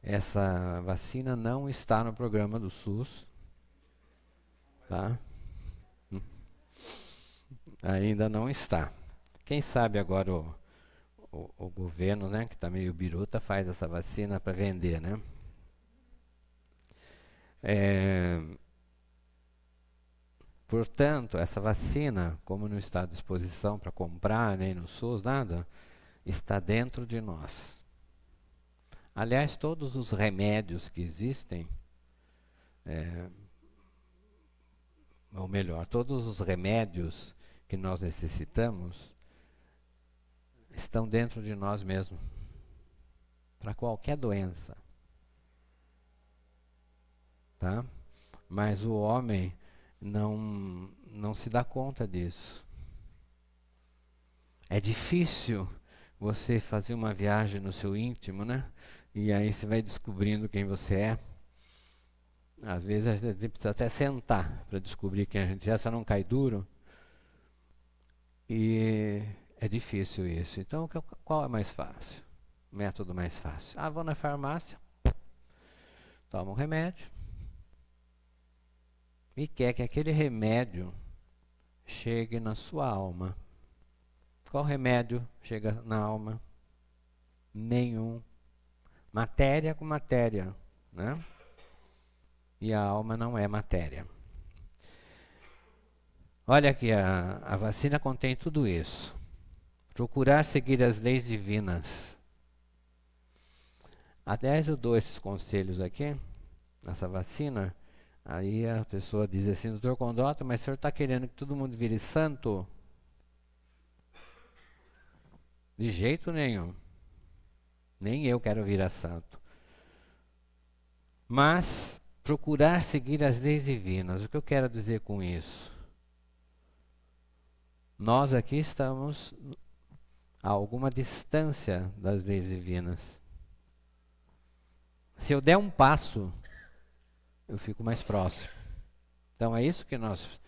Essa vacina não está no programa do SUS, tá? Ainda não está. Quem sabe agora o governo, né, que está meio biruta, faz essa vacina para vender, né? Portanto, essa vacina, como não está à disposição para comprar, nem no SUS, nada, está dentro de nós. Aliás, todos os remédios que existem, ou melhor, todos os remédios que nós necessitamos, estão dentro de nós mesmos, para qualquer doença. Tá? Mas o homem não se dá conta disso. É difícil você fazer uma viagem no seu íntimo, né? E aí você vai descobrindo quem você é. Às vezes a gente precisa até sentar para descobrir quem a gente é, só não cai duro. E é difícil isso. Então, qual é mais fácil? O método mais fácil. Vou na farmácia, tomo um remédio, e quer que aquele remédio chegue na sua alma. Qual remédio chega na alma? Nenhum. Matéria com matéria, né? E a alma não é matéria. Olha aqui, a vacina contém tudo isso. Procurar seguir as leis divinas. Aliás, eu dou esses conselhos aqui, essa vacina. Aí a pessoa diz assim: doutor Condota, mas o senhor está querendo que todo mundo vire santo? De jeito nenhum. Nem eu quero virar santo. Mas procurar seguir as leis divinas. O que eu quero dizer com isso? Nós aqui estamos a alguma distância das leis divinas. Se eu der um passo, eu fico mais próximo. Então é isso que nós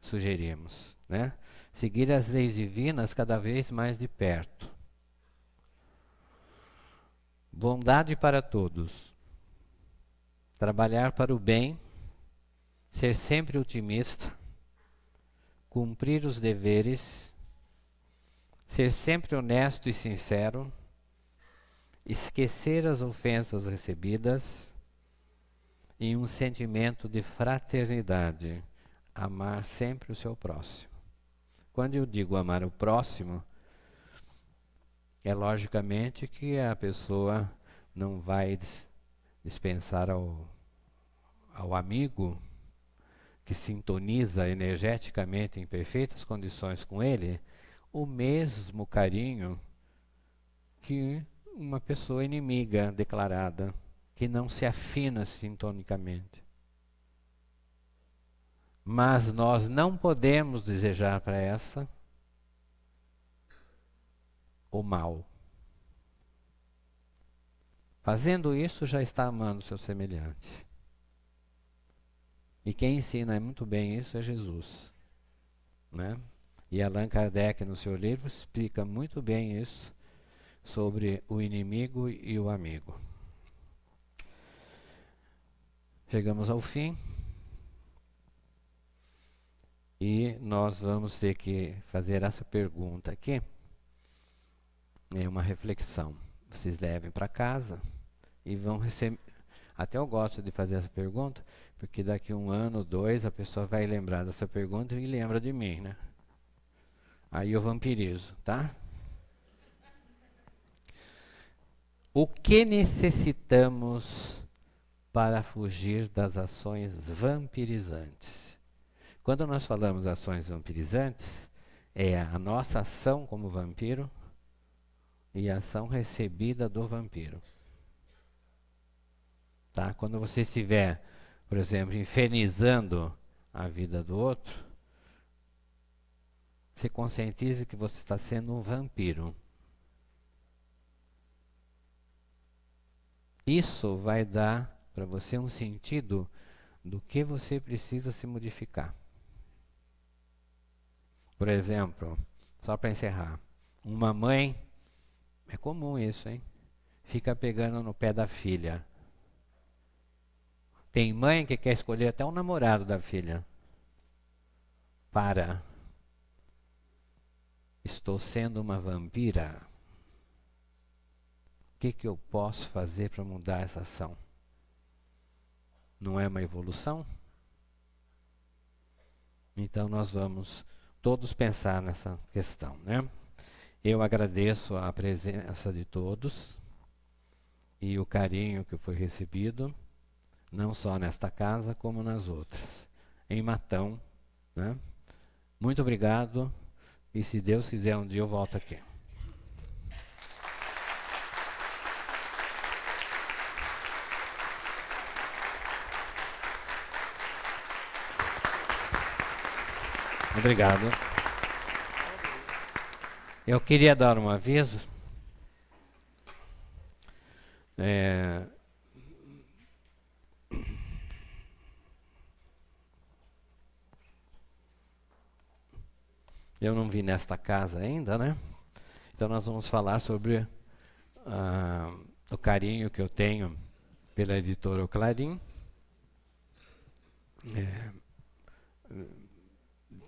sugerimos, né? Seguir as leis divinas cada vez mais de perto. Bondade para todos. Trabalhar para o bem, ser sempre otimista, cumprir os deveres, ser sempre honesto e sincero, esquecer as ofensas recebidas e um sentimento de fraternidade, amar sempre o seu próximo. Quando eu digo amar o próximo, É logicamente que a pessoa não vai dispensar ao amigo que sintoniza energeticamente em perfeitas condições com ele o mesmo carinho que uma pessoa inimiga declarada, que não se afina sintonicamente. Mas nós não podemos desejar para essa o mal. Fazendo isso, já está amando o seu semelhante. E quem ensina muito bem isso é Jesus, né? E Allan Kardec, no seu livro, explica muito bem isso, sobre o inimigo e o amigo. Chegamos ao fim. E nós vamos ter que fazer essa pergunta aqui. É uma reflexão. Vocês levem para casa e vão receber. Até eu gosto de fazer essa pergunta, porque daqui 1 ano, 2, a pessoa vai lembrar dessa pergunta e lembra de mim, né? Aí eu vampirizo, tá? O que necessitamos para fugir das ações vampirizantes? Quando nós falamos ações vampirizantes, é a nossa ação como vampiro e a ação recebida do vampiro. Tá? Quando você estiver, por exemplo, infernizando a vida do outro, se conscientize que você está sendo um vampiro. Isso vai dar para você um sentido do que você precisa se modificar. Por exemplo, só para encerrar, uma mãe, é comum isso, hein? Fica pegando no pé da filha. Tem mãe que quer escolher até o namorado da filha. Para. Estou sendo uma vampira. O que eu posso fazer para mudar essa ação? Não é uma evolução? Então nós vamos todos pensar nessa questão, né? Eu agradeço a presença de todos e o carinho que foi recebido, não só nesta casa como nas outras. Em Matão, né? Muito obrigado e se Deus quiser um dia eu volto aqui. Obrigado. Eu queria dar um aviso. Eu não vi nesta casa ainda, né? Então nós vamos falar sobre o carinho que eu tenho pela editora O Clarim.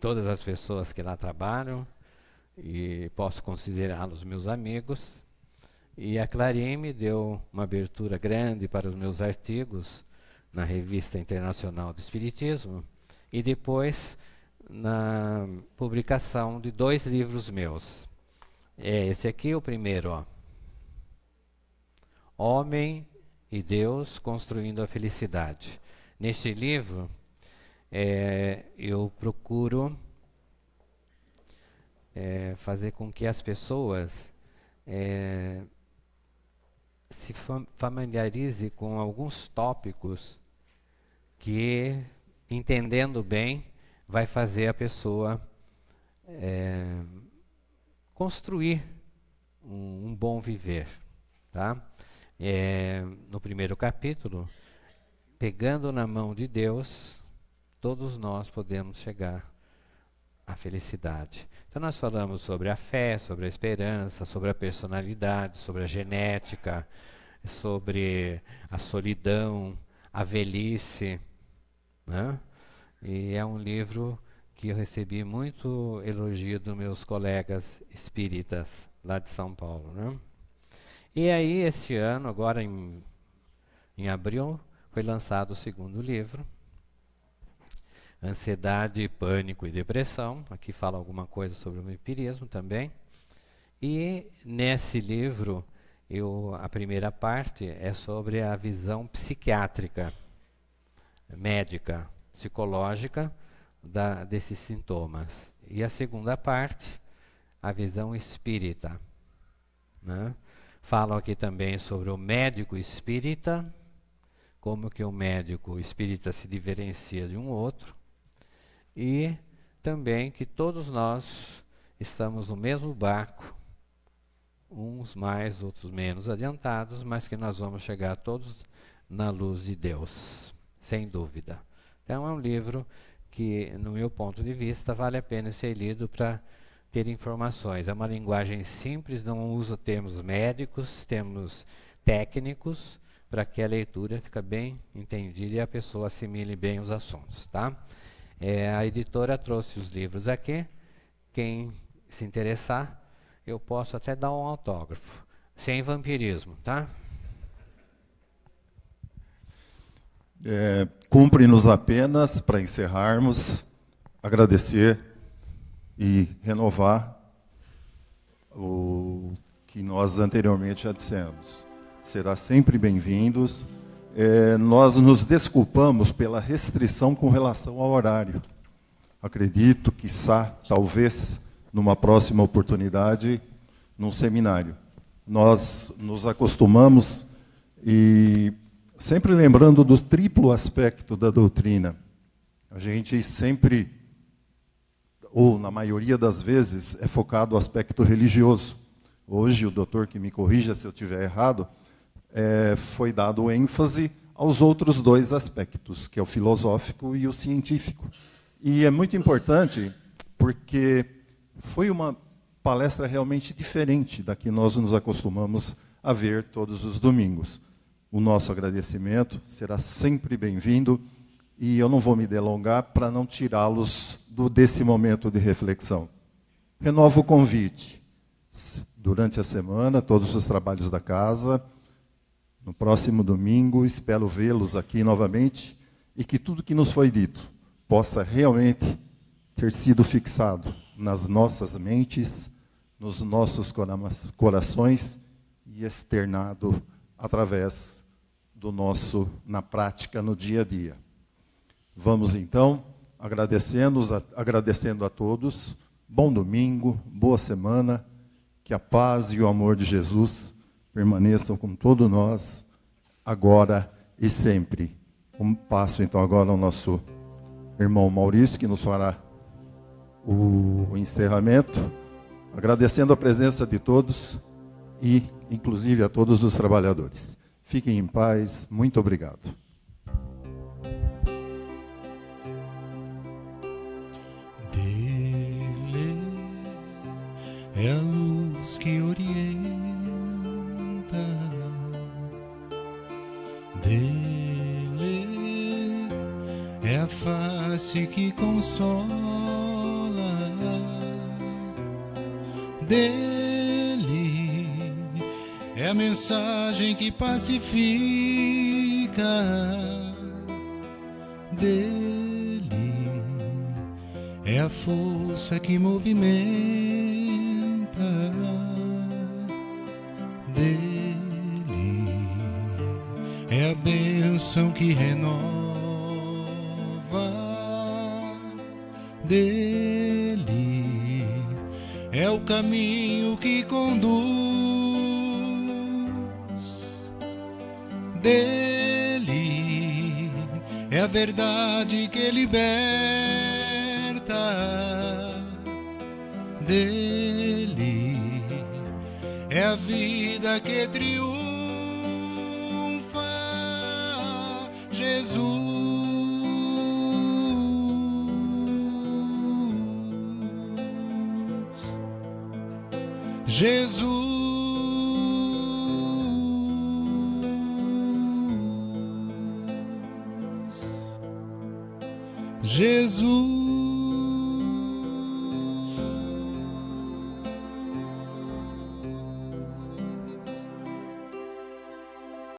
Todas as pessoas que lá trabalham, e posso considerá-los meus amigos. E a Clarim me deu uma abertura grande para os meus artigos na Revista Internacional do Espiritismo e depois na publicação de 2 livros meus. É esse aqui, o primeiro, ó. Homem e Deus Construindo a Felicidade. Neste livro, eu procuro fazer com que as pessoas se familiarizem com alguns tópicos que, entendendo bem, vai fazer a pessoa construir um bom viver. Tá? No primeiro capítulo, pegando na mão de Deus, todos nós podemos chegar à felicidade. Então nós falamos sobre a fé, sobre a esperança, sobre a personalidade, sobre a genética, sobre a solidão, a velhice, né? E é um livro que eu recebi muito elogio dos meus colegas espíritas lá de São Paulo, né? E aí, este ano, agora em abril, foi lançado o segundo livro, Ansiedade, Pânico e Depressão. Aqui fala alguma coisa sobre o vampirismo também. E nesse livro, a primeira parte é sobre a visão psiquiátrica, médica, psicológica desses sintomas. E a segunda parte, a visão espírita, né? Falam aqui também sobre o médico espírita, como que o médico espírita se diferencia de um outro, e também que todos nós estamos no mesmo barco, uns mais, outros menos adiantados, mas que nós vamos chegar todos na luz de Deus, sem dúvida. Então é um livro que, no meu ponto de vista, vale a pena ser lido para ter informações. É uma linguagem simples, não usa termos médicos, termos técnicos, para que a leitura fique bem entendida e a pessoa assimile bem os assuntos, tá? A editora trouxe os livros aqui. Quem se interessar, eu posso até dar um autógrafo, sem vampirismo, tá? Cumpre-nos apenas, para encerrarmos, agradecer e renovar o que nós anteriormente já dissemos. Será sempre bem-vindos. Nós nos desculpamos pela restrição com relação ao horário. Acredito, quiçá, talvez, numa próxima oportunidade, num seminário. Nós nos acostumamos, e sempre lembrando do triplo aspecto da doutrina. A gente sempre, ou na maioria das vezes, é focado no aspecto religioso. Hoje, o doutor que me corrija se eu estiver errado, foi dado ênfase aos outros dois aspectos, que é o filosófico e o científico. E é muito importante, porque foi uma palestra realmente diferente da que nós nos acostumamos a ver todos os domingos. O nosso agradecimento será sempre bem-vindo, e eu não vou me delongar para não tirá-los desse momento de reflexão. Renovo o convite. Durante a semana, todos os trabalhos da casa. No próximo domingo, espero vê-los aqui novamente, e que tudo que nos foi dito possa realmente ter sido fixado nas nossas mentes, nos nossos corações, e externado através do na prática, no dia a dia. Vamos então, agradecendo a todos. Bom domingo, boa semana, que a paz e o amor de Jesus permaneçam com todos nós, agora e sempre. Passo então agora ao nosso irmão Maurício, que nos fará o encerramento, agradecendo a presença de todos e, inclusive, a todos os trabalhadores. Fiquem em paz. Muito obrigado. Dele é a luz que orienta, dele é a face que consola, dele é a mensagem que pacifica, dele é a força que movimenta, dele é a bênção que renova, dele é o caminho que conduz, dele é a verdade que liberta, dele é a vida que triunfa, Jesus. Jesus. Jesus.